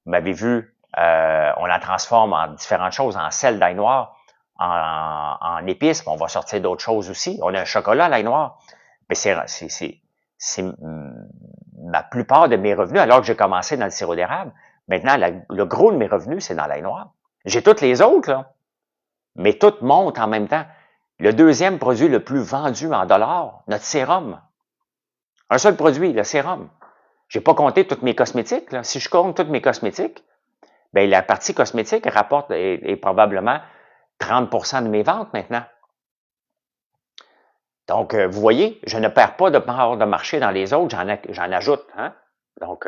Vous m'avez vu, on la transforme en différentes choses, en sel d'ail noir, en épices, mais on va sortir d'autres choses aussi. On a un chocolat à l'ail noir. Mais c'est la plupart de mes revenus, alors que j'ai commencé dans le sirop d'érable. Maintenant, le gros de mes revenus, c'est dans l'ail noir. J'ai toutes les autres, là. Mais toutes montent en même temps. Le deuxième produit le plus vendu en dollars, notre sérum. Un seul produit, le sérum. J'ai pas compté toutes mes cosmétiques, là. Si je compte toutes mes cosmétiques, ben la partie cosmétique rapporte est probablement 30% de mes ventes maintenant. Donc, vous voyez, je ne perds pas de part de marché dans les autres, j'en ajoute. Hein? Donc,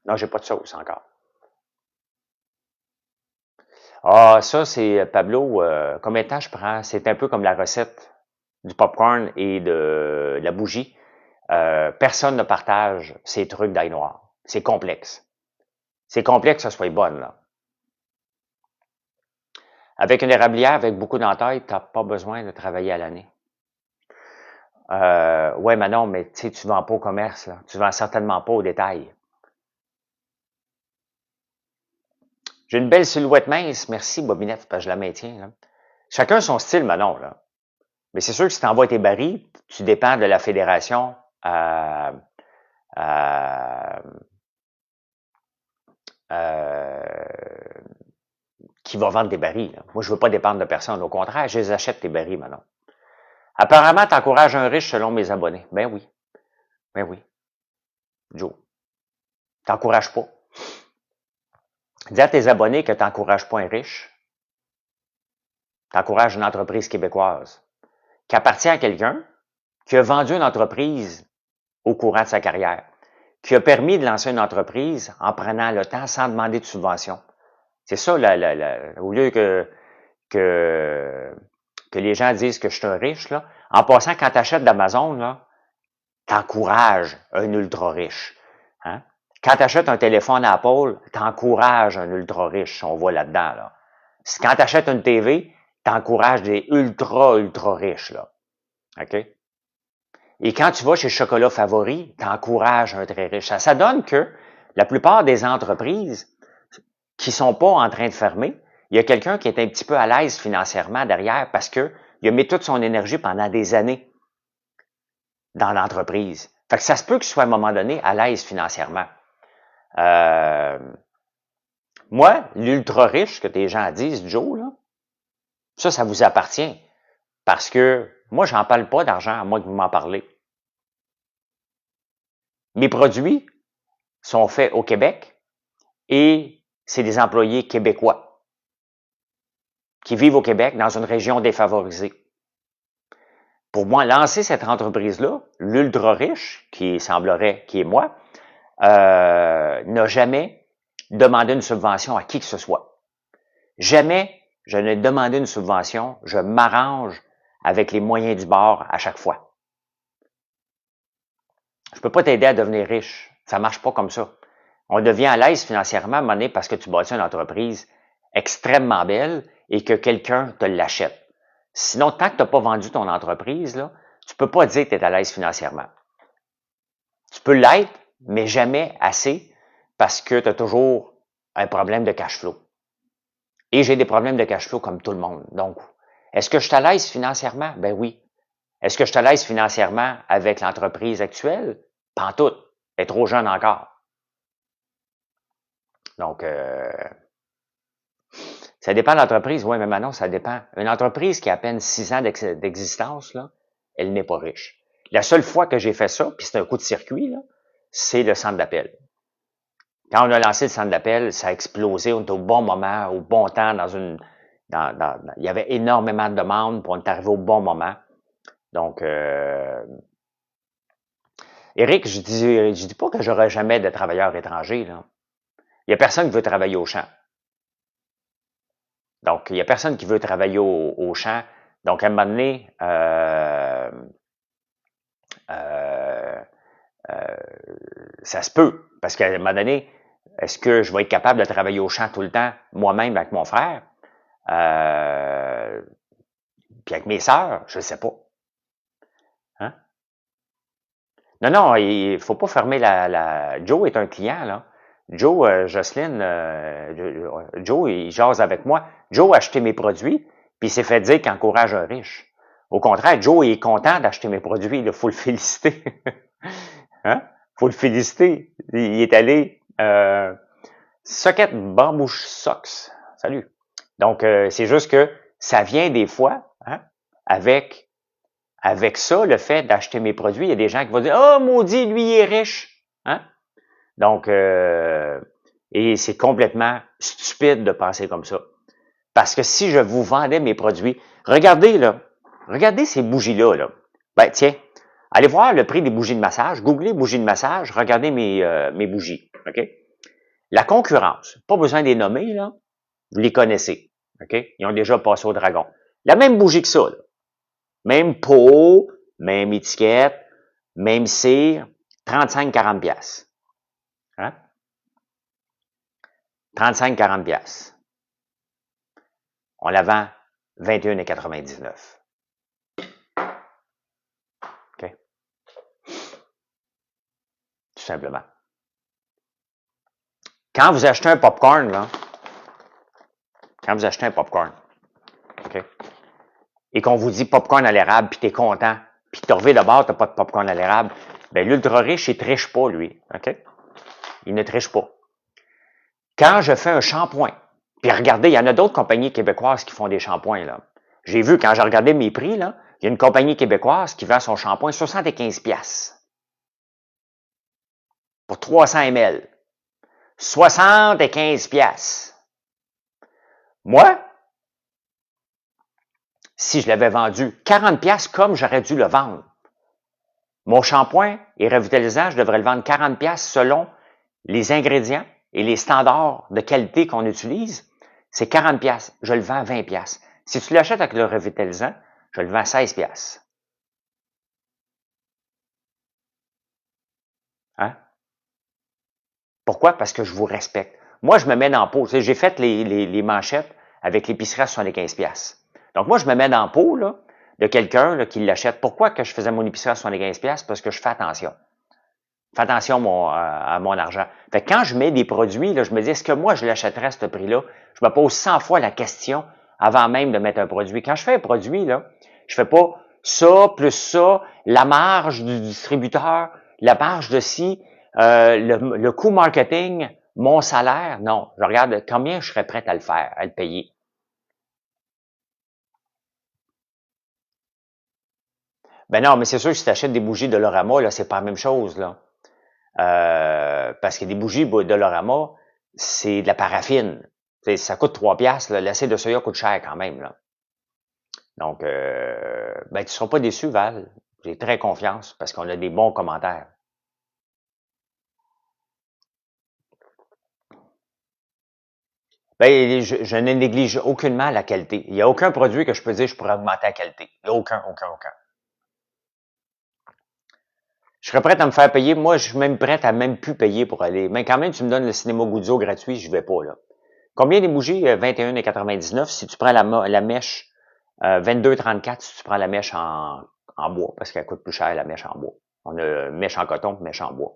non, j'ai pas de sauce encore. Ah, ça, c'est, Pablo, combien de temps je prends? C'est un peu comme la recette du popcorn et de la bougie. Personne ne partage ces trucs d'ail noir. C'est complexe. C'est complexe que ça soit bonne, là. Avec une érablière, avec beaucoup d'entailles, tu n'as pas besoin de travailler à l'année. Ouais, Manon, mais tu sais, tu vends pas au commerce, là. Tu vends certainement pas au détail. J'ai une belle silhouette mince. Merci, Bobinette, parce que je la maintiens, là. Chacun son style, Manon, là. Mais c'est sûr que si tu envoies tes barils, tu dépends de la fédération qui va vendre des barils, là. Moi, je veux pas dépendre de personne. Au contraire, je les achète, tes barils, Manon. Apparemment, tu encourages un riche selon mes abonnés. Ben oui. Ben oui. Joe. T'encourages pas. Dis à tes abonnés que tu n'encourages pas un riche. Tu encourages une entreprise québécoise qui appartient à quelqu'un qui a vendu une entreprise au courant de sa carrière, qui a permis de lancer une entreprise en prenant le temps sans demander de subvention. C'est ça, au lieu que les gens disent que je suis un riche, là. En passant, quand tu achètes d'Amazon, là, t'encourages un ultra riche. Hein? Quand tu achètes un téléphone Apple, t'encourages un ultra riche, on voit là-dedans. Là. Quand tu achètes une TV, t'encourages des ultra riches. Là. OK? Et quand tu vas chez Chocolat Favori, t'encourages un très riche. Ça donne que la plupart des entreprises qui sont pas en train de fermer, il y a quelqu'un qui est un petit peu à l'aise financièrement derrière parce que il a mis toute son énergie pendant des années dans l'entreprise. Fait que ça se peut qu'il soit à un moment donné à l'aise financièrement. Moi, l'ultra riche que tes gens disent, Joe, là, ça vous appartient. Parce que moi, j'en parle pas d'argent à moins que vous m'en parlez. Mes produits sont faits au Québec et c'est des employés québécois qui vivent au Québec dans une région défavorisée. Pour moi, lancer cette entreprise-là, l'ultra riche, qui semblerait qui est moi, n'a jamais demandé une subvention à qui que ce soit. Jamais je n'ai demandé une subvention, je m'arrange avec les moyens du bord à chaque fois. Je peux pas t'aider à devenir riche. Ça marche pas comme ça. On devient à l'aise financièrement à un moment donné parce que tu bâtis une entreprise extrêmement belle et que quelqu'un te l'achète. Sinon, tant que tu n'as pas vendu ton entreprise, là, tu peux pas dire que tu es à l'aise financièrement. Tu peux l'être, mais jamais assez parce que tu as toujours un problème de cash flow. Et j'ai des problèmes de cash flow comme tout le monde. Donc, est-ce que je suis à l'aise financièrement? Ben oui. Est-ce que je suis à l'aise financièrement avec l'entreprise actuelle? Pas en tout. Elle est trop jeune encore. Donc, ça dépend de l'entreprise. Oui, mais maintenant, ça dépend. Une entreprise qui a à peine 6 ans d'existence, là, elle n'est pas riche. La seule fois que j'ai fait ça, puis c'est un coup de circuit, là, c'est le centre d'appel. Quand on a lancé le centre d'appel, ça a explosé. On était au bon moment, au bon temps, il y avait énormément de demandes, puis on est arrivé au bon moment. Donc, Éric, je dis pas que j'aurai jamais de travailleurs étrangers, là. Il y a personne qui veut travailler au champ. Donc, il n'y a personne qui veut travailler au champ. Donc, à un moment donné, ça se peut. Parce qu'à un moment donné, est-ce que je vais être capable de travailler au champ tout le temps, moi-même avec mon frère? Puis avec mes sœurs, je ne sais pas. Hein? Non, il faut pas fermer Joe est un client, là. Joe, Jocelyne, Joe, il jase avec moi. Joe a acheté mes produits, puis il s'est fait dire qu'il encourage un riche. Au contraire, Joe il est content d'acheter mes produits, il faut le féliciter. Hein? Faut le féliciter. Il est allé Socket Bambouche Socks. Salut. Donc, c'est juste que ça vient des fois, hein, avec ça, le fait d'acheter mes produits, il y a des gens qui vont dire « Oh, maudit, lui, il est riche! » Hein? Donc, et c'est complètement stupide de penser comme ça. Parce que si je vous vendais mes produits, regardez ces bougies-là, là. Ben, tiens, allez voir le prix des bougies de massage, googlez bougies de massage, regardez mes bougies, OK? La concurrence, pas besoin de les nommer, là, vous les connaissez, OK? Ils ont déjà passé au dragon. La même bougie que ça, là. Même pot, même étiquette, même cire, 35-40 piastres. Hein? 35-40 piastres. On la vend 21,99. OK? Tout simplement. Quand vous achetez un popcorn, là, OK? Et qu'on vous dit popcorn à l'érable, puis t'es content, puis tu reviens d'abord, t'as pas de popcorn à l'érable, ben l'ultra riche, il triche pas, lui. OK? Il ne triche pas. Quand je fais un shampoing, puis regardez, il y en a d'autres compagnies québécoises qui font des shampoings, là. J'ai vu, quand j'ai regardé mes prix, là, il y a une compagnie québécoise qui vend son shampoing 75 piastres. Pour 300 ml. 75 piastres. Moi, si je l'avais vendu 40 piastres comme j'aurais dû le vendre, mon shampoing et revitalisant, je devrais le vendre 40 piastres selon les ingrédients et les standards de qualité qu'on utilise. C'est 40 piastres. Je le vends à 20 piastres. Si tu l'achètes avec le revitalisant, je le vends à 16 piastres. Hein? Pourquoi? Parce que je vous respecte. Moi, je me mets dans la peau. J'ai fait les manchettes avec l'épicerie à 75$. Donc, moi, je me mets dans la peau là, de quelqu'un qui l'achète. Pourquoi que je faisais mon épicerie à 75$? Parce que je fais attention. Je fais attention à mon argent. Fait que quand je mets des produits, là, je me dis, est-ce que moi, je l'achèterais à ce prix-là? Je me pose 100 fois la question avant même de mettre un produit. Quand je fais un produit, là, je fais pas ça, plus ça, la marge du distributeur, la marge de ci, le coût marketing, mon salaire. Non, je regarde combien je serais prêt à le faire, à le payer. Ben non, mais c'est sûr que si tu achètes des bougies de Dollarama, là, c'est pas la même chose, là. Parce que des bougies Dollarama, c'est de la paraffine. Ça coûte 3$, là. L'acide de soya coûte cher quand même, là. Donc, ben, tu seras pas déçu, Val. J'ai très confiance parce qu'on a des bons commentaires. Ben, je ne néglige aucunement la qualité. Il n'y a aucun produit que je peux dire que je pourrais augmenter la qualité. Il n'y a aucun. Je serais prêt à me faire payer. Moi, je suis même prêt à même plus payer pour aller. Mais quand même, tu me donnes le cinéma Guzzo gratuit, je vais pas, là. Combien des bougies? 21,99. Si tu prends la mèche, 22,34 si tu prends la mèche en bois, parce qu'elle coûte plus cher, la mèche en bois. On a mèche en coton, mèche en bois.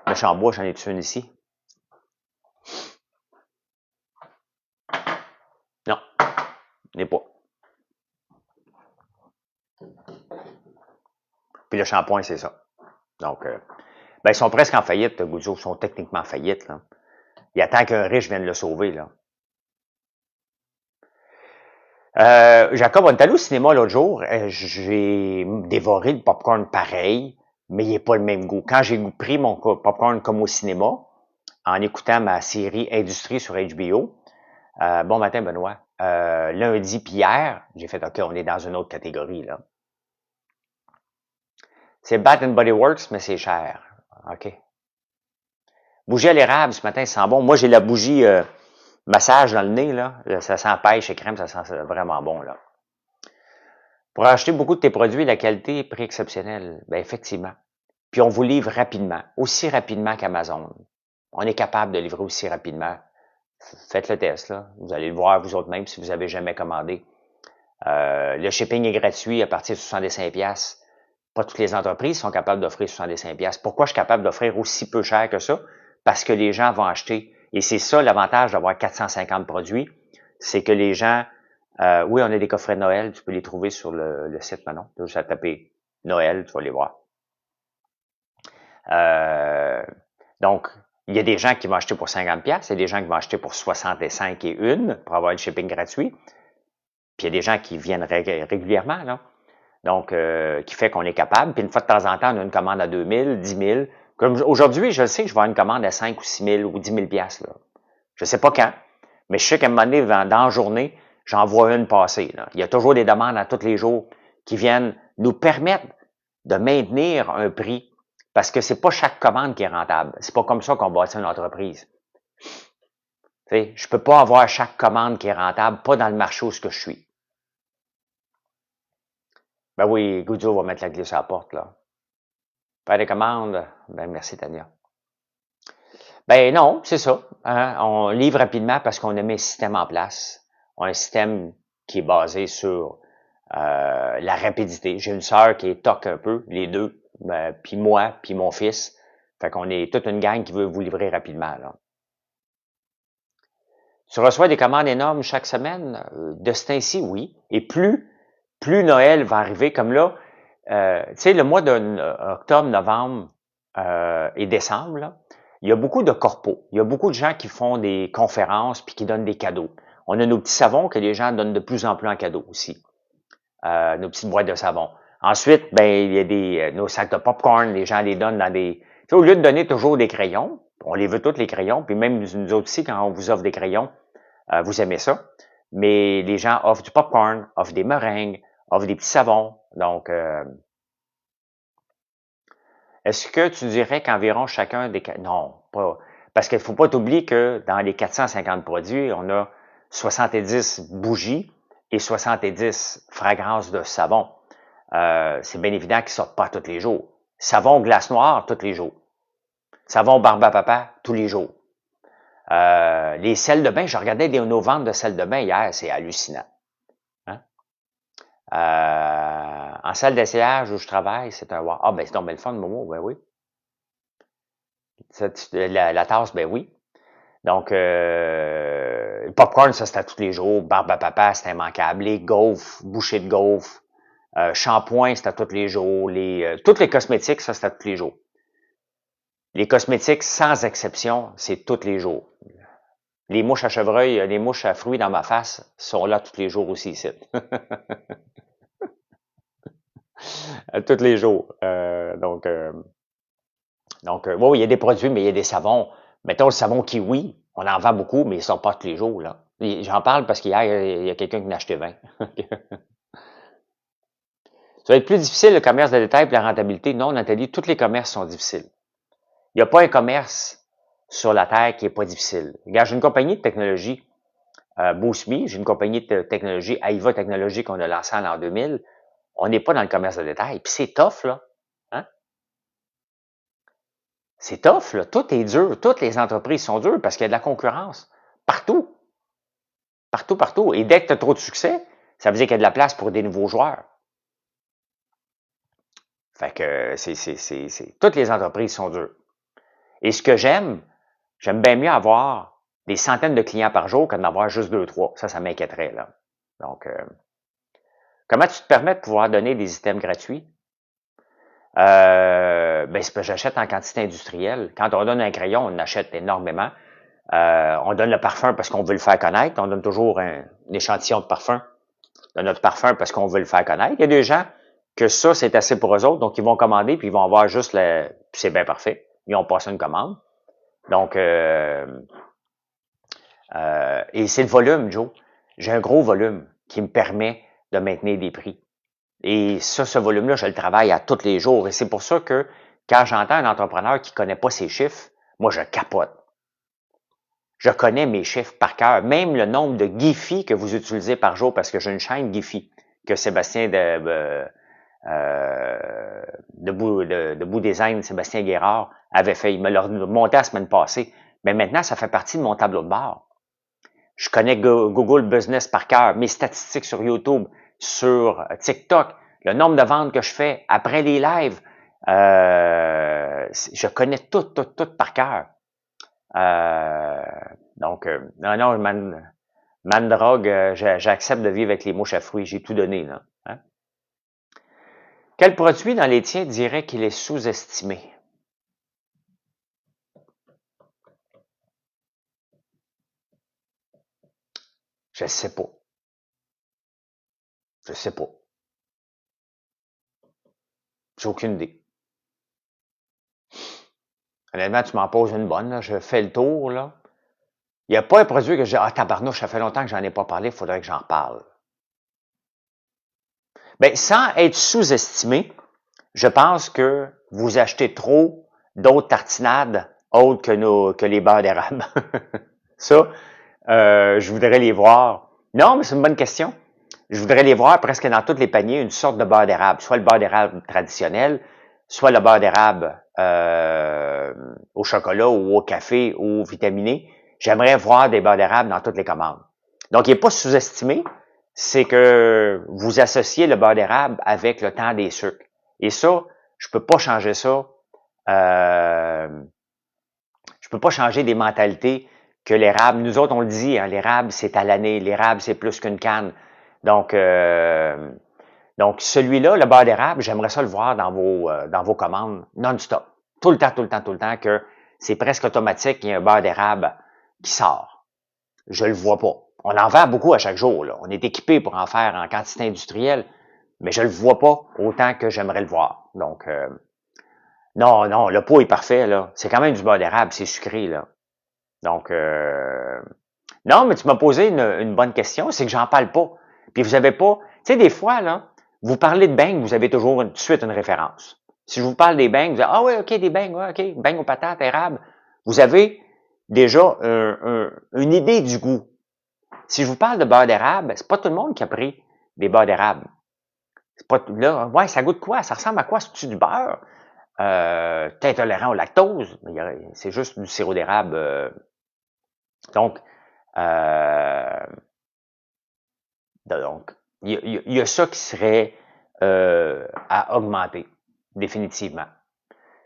Mèche en bois, j'en ai-tu une ici? Non, je n'ai pas. Puis le shampoing, c'est ça. Donc, ben, ils sont presque en faillite, Guzzo. Ils sont techniquement en faillite, là. Il attend qu'un riche vienne le sauver, là. Jacob, on est allé au cinéma l'autre jour. J'ai dévoré le popcorn pareil, mais il n'est pas le même goût. Quand j'ai pris mon popcorn comme au cinéma, en écoutant ma série Industrie sur HBO, bon matin, Benoît. Lundi puis hier, j'ai fait OK, on est dans une autre catégorie, là. C'est Bath Body Works, mais c'est cher. OK. Bougie à l'érable, ce matin, ça sent bon. Moi, j'ai la bougie massage dans le nez, là. Ça sent pêche et crème, ça sent vraiment bon, là. Pour acheter beaucoup de tes produits, la qualité est prix exceptionnel. Ben, effectivement. Puis on vous livre rapidement, aussi rapidement qu'Amazon. On est capable de livrer aussi rapidement. Faites le test, là. Vous allez le voir vous autres même si vous avez jamais commandé. Le shipping est gratuit à partir de 65$. Pas toutes les entreprises sont capables d'offrir 65$. Pourquoi je suis capable d'offrir aussi peu cher que ça? Parce que les gens vont acheter. Et c'est ça l'avantage d'avoir 450 produits. C'est que les gens, oui, on a des coffrets de Noël. Tu peux les trouver sur le site Manon. Tu as juste à taper Noël, tu vas les voir. Donc, il y a des gens qui vont acheter pour 50$, il y a des gens qui vont acheter pour 65 et une pour avoir le shipping gratuit. Puis il y a des gens qui viennent régulièrement, là. Donc, qui fait qu'on est capable. Puis une fois de temps en temps, on a une commande à 2000, 10 000. Comme aujourd'hui, je sais que je vais avoir une commande à 5 ou 6 000 ou 10 000 $, là. Je sais pas quand, mais je sais qu'à un moment donné, dans la journée, j'en vois une passer, là. Il y a toujours des demandes à tous les jours qui viennent nous permettre de maintenir un prix. Parce que c'est pas chaque commande qui est rentable. C'est pas comme ça qu'on bâtit une entreprise. Tu sais, je peux pas avoir chaque commande qui est rentable, pas dans le marché où ce que je suis. Ben oui, Guzzo va mettre la clé sur la porte, là. Faire des commandes? Ben merci, Tania. Ben non, c'est ça. Hein? On livre rapidement parce qu'on a mis un système en place. On a un système qui est basé sur la rapidité. J'ai une sœur qui est toc un peu, les deux, puis moi, puis mon fils. Fait qu'on est toute une gang qui veut vous livrer rapidement, là. Tu reçois des commandes énormes chaque semaine? De ce temps-ci, oui. Et plus Noël va arriver, comme là, tu sais, le mois d'octobre, novembre et décembre, là, il y a beaucoup de corpos. Il y a beaucoup de gens qui font des conférences puis qui donnent des cadeaux. On a nos petits savons que les gens donnent de plus en plus en cadeau aussi. Nos petites boîtes de savon. Ensuite, ben, il y a nos sacs de popcorn, les gens les donnent dans des... Tu sais, au lieu de donner toujours des crayons, on les veut tous les crayons, puis même nous autres aussi, quand on vous offre des crayons, vous aimez ça. Mais les gens offrent du popcorn, offrent des meringues, offrent des petits savons. Donc, est-ce que tu dirais qu'environ chacun des... Non, pas... Parce qu'il ne faut pas t'oublier que dans les 450 produits, on a 70 bougies et 70 fragrances de savon. C'est bien évident qu'ils ne sortent pas tous les jours. Savon glace noire tous les jours. Savon barbe à papa tous les jours. Les sels de bain, je regardais nos ventes de sel de bain hier, c'est hallucinant. Hein? En salle d'essayage où je travaille, c'est un wow. Ah, ben c'est donc bien le fun, Momo, ben oui. La tasse, ben oui. Donc, le popcorn, ça, c'était tous les jours. Barbe à papa, c'était immanquable. Les gaufres, bouchées de gaufres. Shampoing, c'était tous les jours. Tous les cosmétiques, ça, c'était tous les jours. Les cosmétiques, sans exception, c'est tous les jours. Les mouches à chevreuil, les mouches à fruits dans ma face sont là tous les jours aussi ici. Tous les jours. Oui, il y a des produits, mais il y a des savons. Mettons le savon kiwi, on en vend beaucoup, mais ils ne sont pas tous les jours, là. J'en parle parce qu'hier, il y a quelqu'un qui m'a acheté 20. Ça va être plus difficile, le commerce de détail et la rentabilité. Non, Nathalie, tous les commerces sont difficiles. Il n'y a pas un commerce sur la Terre qui n'est pas difficile. Regarde, j'ai une compagnie de technologie, BoostMe, j'ai une compagnie de technologie, Aiva Technologies qu'on a lancée en l'an 2000. On n'est pas dans le commerce de détail. Puis c'est tough, là. Hein? C'est tough, là. Tout est dur. Toutes les entreprises sont dures parce qu'il y a de la concurrence. Partout. Partout, partout. Et dès que tu as trop de succès, ça veut dire qu'il y a de la place pour des nouveaux joueurs. Fait que toutes les entreprises sont dures. Et ce que j'aime bien mieux avoir des centaines de clients par jour que d'en avoir juste 2-3. Ça m'inquiéterait, là. Donc, comment tu te permets de pouvoir donner des items gratuits? Ben, c'est que j'achète en quantité industrielle. Quand on donne un crayon, on achète énormément. On donne le parfum parce qu'on veut le faire connaître. On donne toujours un échantillon de parfum de notre parfum parce qu'on veut le faire connaître. Il y a des gens que ça, c'est assez pour eux autres, donc ils vont commander puis ils vont avoir juste puis c'est bien parfait. Ils ont passé une commande. Donc, et c'est le volume, Joe. J'ai un gros volume qui me permet de maintenir des prix. Et ça, ce volume-là, je le travaille à tous les jours. Et c'est pour ça que quand j'entends un entrepreneur qui connaît pas ses chiffres, moi, je capote. Je connais mes chiffres par cœur. Même le nombre de Giphy que vous utilisez par jour, parce que j'ai une chaîne Giphy que Sébastien de Bout Design, Sébastien Guérard, avait fait. Il me l'a monté la semaine passée. Mais maintenant, ça fait partie de mon tableau de bord. Je connais Google Business par cœur, mes statistiques sur YouTube, sur TikTok, le nombre de ventes que je fais après les lives. Je connais tout par cœur. Non, Mandrogue, j'accepte de vivre avec les mouches à fruits. J'ai tout donné, là. Hein? Quel produit dans les tiens dirait qu'il est sous-estimé? Je ne sais pas. Je sais pas. J'ai aucune idée. Honnêtement, tu m'en poses une bonne, là. Je fais le tour, là. Il n'y a pas un produit que j'ai. Ah, tabarnouche, ça fait longtemps que j'en ai pas parlé, il faudrait que j'en reparle. Bien, sans être sous-estimé, je pense que vous achetez trop d'autres tartinades autres que les beurres d'érable. Ça, je voudrais les voir. Non, mais c'est une bonne question. Je voudrais les voir presque dans tous les paniers, une sorte de beurre d'érable, soit le beurre d'érable traditionnel, soit le beurre d'érable au chocolat ou au café ou vitaminé. J'aimerais voir des beurres d'érable dans toutes les commandes. Donc, il n'est pas sous-estimé, c'est que vous associez le beurre d'érable avec le temps des sucres. Et ça, je peux pas changer ça. Je peux pas changer des mentalités que l'érable. Nous autres, on le dit, hein, l'érable, c'est à l'année. L'érable, c'est plus qu'une canne. Donc celui-là, le beurre d'érable, j'aimerais ça le voir dans vos commandes non-stop. Tout le temps, que c'est presque automatique, il y a un beurre d'érable qui sort. Je le vois pas. On en vend beaucoup à chaque jour, là. On est équipé pour en faire en quantité industrielle, mais je le vois pas autant que j'aimerais le voir. Donc, non, le pot est parfait, là. C'est quand même du beurre d'érable, c'est sucré, là. Donc, non, mais tu m'as posé une bonne question, c'est que j'en parle pas. Puis vous avez pas, tu sais, des fois, là, vous parlez de beignes, vous avez toujours tout de suite une référence. Si je vous parle des beignes, vous dites, ah oui, ok, des beignes, ouais, ok, beignes aux patates, érables. Vous avez déjà une idée du goût. Si je vous parle de beurre d'érable, c'est pas tout le monde qui a pris des beurres d'érable. C'est pas là, ouais, ça goûte quoi? Ça ressemble à quoi? C'est-tu du beurre? t'es intolérant au lactose, c'est juste du sirop d'érable. Donc, il y a ça qui serait à augmenter, définitivement.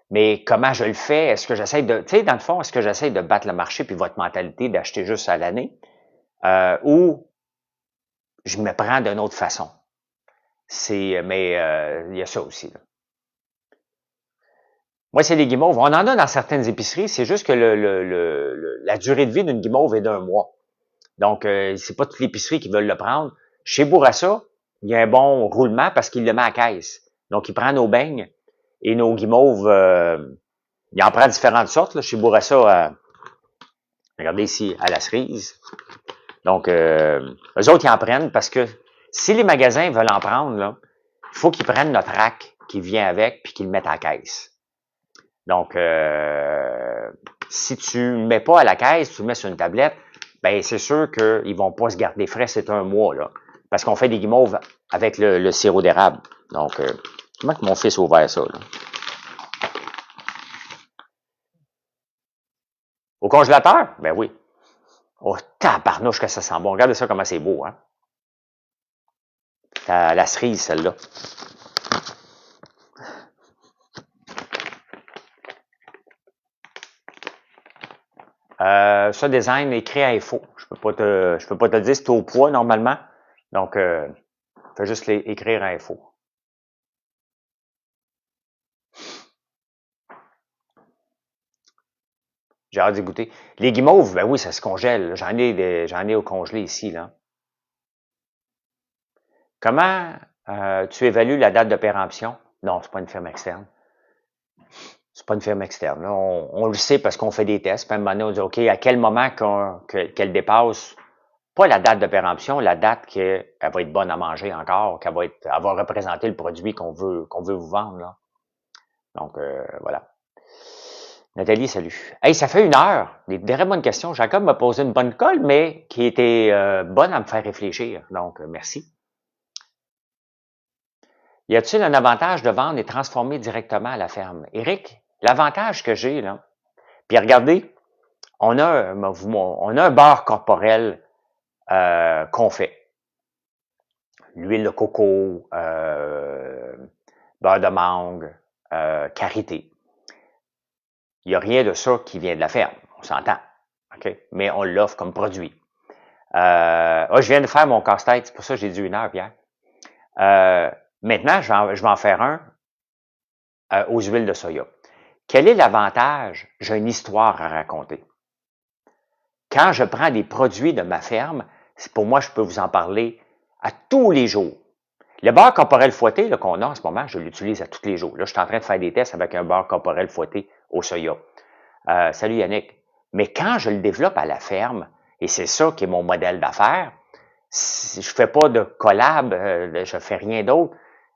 Mais comment je le fais? Est-ce que j'essaie de, tu sais, dans le fond, est-ce que j'essaie de battre le marché puis votre mentalité d'acheter juste à l'année? Ou je me prends d'une autre façon? Mais il y a ça aussi, là. Moi, c'est les guimauves. On en a dans certaines épiceries, c'est juste que la durée de vie d'une guimauve est d'1 mois. Donc, c'est pas toutes les épiceries qui veulent le prendre. Chez Bourassa, il y a un bon roulement parce qu'il le met à caisse. Donc, il prend nos beignes et nos guimauves, il en prend différentes sortes. Là. Chez Bourassa, regardez ici, à la cerise. Donc, eux autres, ils en prennent parce que si les magasins veulent en prendre, là, il faut qu'ils prennent notre rack qui vient avec puis qu'ils le mettent à la caisse. Donc, si tu ne le mets pas à la caisse, tu le mets sur une tablette, ben c'est sûr qu'ils vont pas se garder frais, c'est 1 mois, là. Parce qu'on fait des guimauves avec le sirop d'érable. Donc, comment que mon fils a ouvert ça, là? Au congélateur? Ben oui. Oh, tabarnouche que ça sent bon. Regardez ça comment c'est beau, hein? La cerise, celle-là. Ça, design écrit à info. Je peux pas te le dire, c'est au poids normalement. Donc, fais juste écrire à info. J'ai hâte d'y goûter. Les guimauves, ben oui, ça se congèle. J'en ai au congelé ici, là. Comment tu évalues la date de péremption? Non, c'est pas une firme externe. C'est pas une firme externe. Là, on le sait parce qu'on fait des tests. Puis à un moment donné, on dit, OK, à quel moment qu'elle dépasse, pas la date de péremption, la date qu'elle va être bonne à manger encore, elle va représenter le produit qu'on veut vous vendre, là. Donc, voilà. Nathalie, salut. Hey, ça fait 1 heure. Des très bonnes questions. Jacob m'a posé une bonne colle, mais qui était bonne à me faire réfléchir. Donc, merci. Y a-t-il un avantage de vendre et transformer directement à la ferme? Éric, l'avantage que j'ai, là, puis regardez, on a un beurre corporel qu'on fait. L'huile de coco, beurre de mangue, karité. Il n'y a rien de ça qui vient de la ferme, on s'entend. Okay? Mais on l'offre comme produit. Je viens de faire mon casse-tête, c'est pour ça que j'ai dit 1 heure, Pierre. Maintenant, je vais en faire un aux huiles de soya. Quel est l'avantage? J'ai une histoire à raconter. Quand je prends des produits de ma ferme, pour moi, je peux vous en parler à tous les jours. Le beurre corporel fouetté qu'on a en ce moment, je l'utilise à tous les jours. Là, je suis en train de faire des tests avec un beurre corporel fouetté au soya. Salut Yannick. Mais quand je le développe à la ferme, et c'est ça qui est mon modèle d'affaires, si je fais pas de collab, je fais rien d'autre,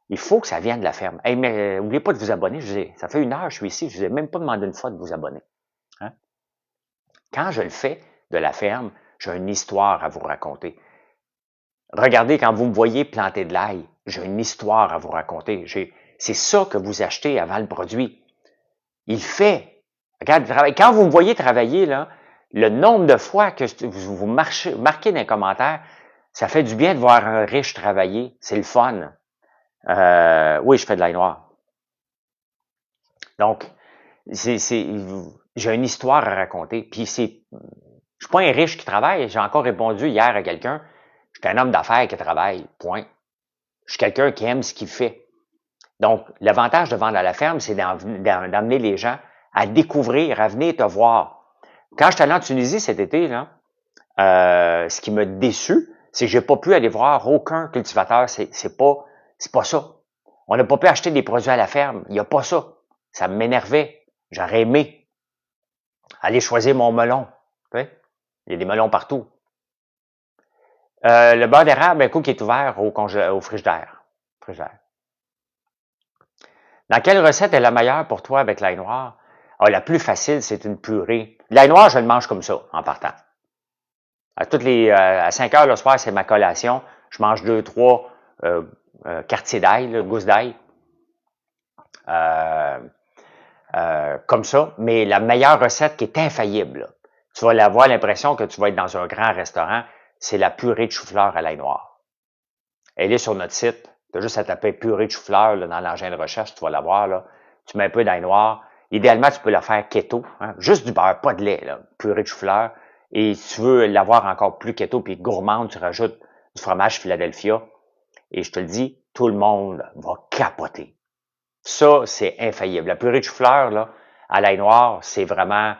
il faut que ça vienne de la ferme. Hey, mais n'oubliez pas de vous abonner. Ça fait 1 heure que je suis ici, je vous ai même pas demandé une fois de vous abonner. Hein? Quand je le fais de la ferme, j'ai une histoire à vous raconter. Regardez, quand vous me voyez planter de l'ail, j'ai une histoire à vous raconter. C'est ça que vous achetez avant le produit. Il fait. Regarde, quand vous me voyez travailler, là, le nombre de fois que vous marquez dans les commentaires, ça fait du bien de voir un riche travailler. C'est le fun. Oui, je fais de l'ail noir. Donc, j'ai une histoire à raconter. Puis je suis pas un riche qui travaille. J'ai encore répondu hier à quelqu'un. Je suis un homme d'affaires qui travaille. Point. Je suis quelqu'un qui aime ce qu'il fait. Donc, l'avantage de vendre à la ferme, c'est d'amener les gens à découvrir, à venir te voir. Quand je suis allé en Tunisie cet été, là, ce qui m'a déçu, c'est que j'ai pas pu aller voir aucun cultivateur. C'est pas ça. On n'a pas pu acheter des produits à la ferme. Il n'y a pas ça. Ça m'énervait. J'aurais aimé aller choisir mon melon. Il y a des melons partout. Le beurre d'érable, un coup qui est ouvert au frigidaire. Dans quelle recette est la meilleure pour toi avec l'ail noir? La plus facile, c'est une purée. L'ail noir, je le mange comme ça, en partant. À 5 heures le soir, c'est ma collation. Je mange 2-3 quartiers d'ail, gousses d'ail. comme ça, mais la meilleure recette qui est infaillible, là, tu vas avoir l'impression que tu vas être dans un grand restaurant, c'est la purée de chou-fleur à l'ail noir. Elle est sur notre site. Tu as juste à taper purée de chou-fleur dans l'engin de recherche, tu vas la voir. Là. Tu mets un peu d'ail noir. Idéalement, tu peux la faire keto. Hein? Juste du beurre, pas de lait. Là. Purée de chou-fleur. Et si tu veux l'avoir encore plus keto puis gourmande, tu rajoutes du fromage Philadelphia. Et je te le dis, tout le monde va capoter. Ça, c'est infaillible. La purée de chou-fleur là, à l'ail noir, c'est vraiment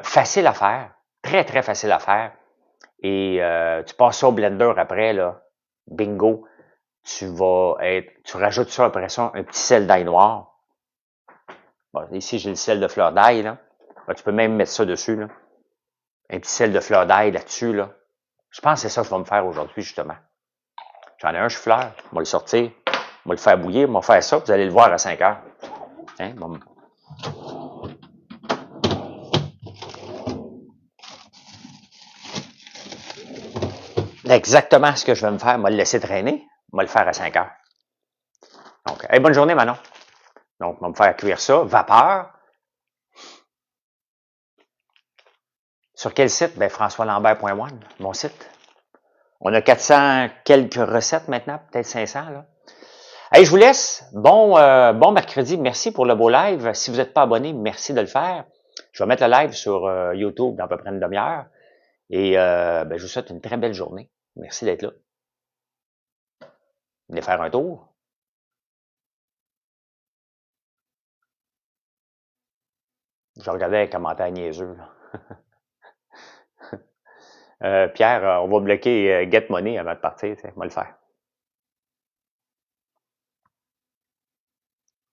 facile à faire. Très, très facile à faire. Et tu passes ça au blender après, là. Bingo. Tu rajoutes ça après ça, un petit sel d'ail noir. Bon, ici, j'ai le sel de fleur d'ail, là. Ben, tu peux même mettre ça dessus, là. Un petit sel de fleur d'ail là-dessus, là. Je pense que c'est ça que je vais me faire aujourd'hui, justement. J'en ai un chou-fleur. On va le sortir. On va le faire bouillir. On va faire ça. Vous allez le voir à 5 heures. Hein? Bon. Exactement ce que je vais me faire. On va le laisser traîner. On va le faire à 5 heures. Donc, bonne journée, Manon. Donc, on va me faire cuire ça. Vapeur. Sur quel site? Ben, françoislambert.one, mon site. On a 400 quelques recettes maintenant, peut-être 500, là. Hey, je vous laisse. Bon mercredi. Merci pour le beau live. Si vous n'êtes pas abonné, merci de le faire. Je vais mettre le live sur YouTube dans à peu près une demi-heure. Et je vous souhaite une très belle journée. Merci d'être là. Venez faire un tour. Je regardais les commentaires niaiseux. Pierre, on va bloquer Get Money avant de partir. On va le faire.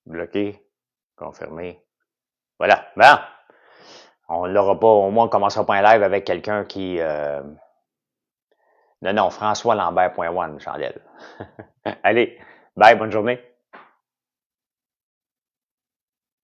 Bloquer. Confirmer. Voilà. Bon. On l'aura pas. Au moins, on commencera pas un live avec quelqu'un qui... Non, françoislambert.one, Chandelle. Allez. Bye, bonne journée.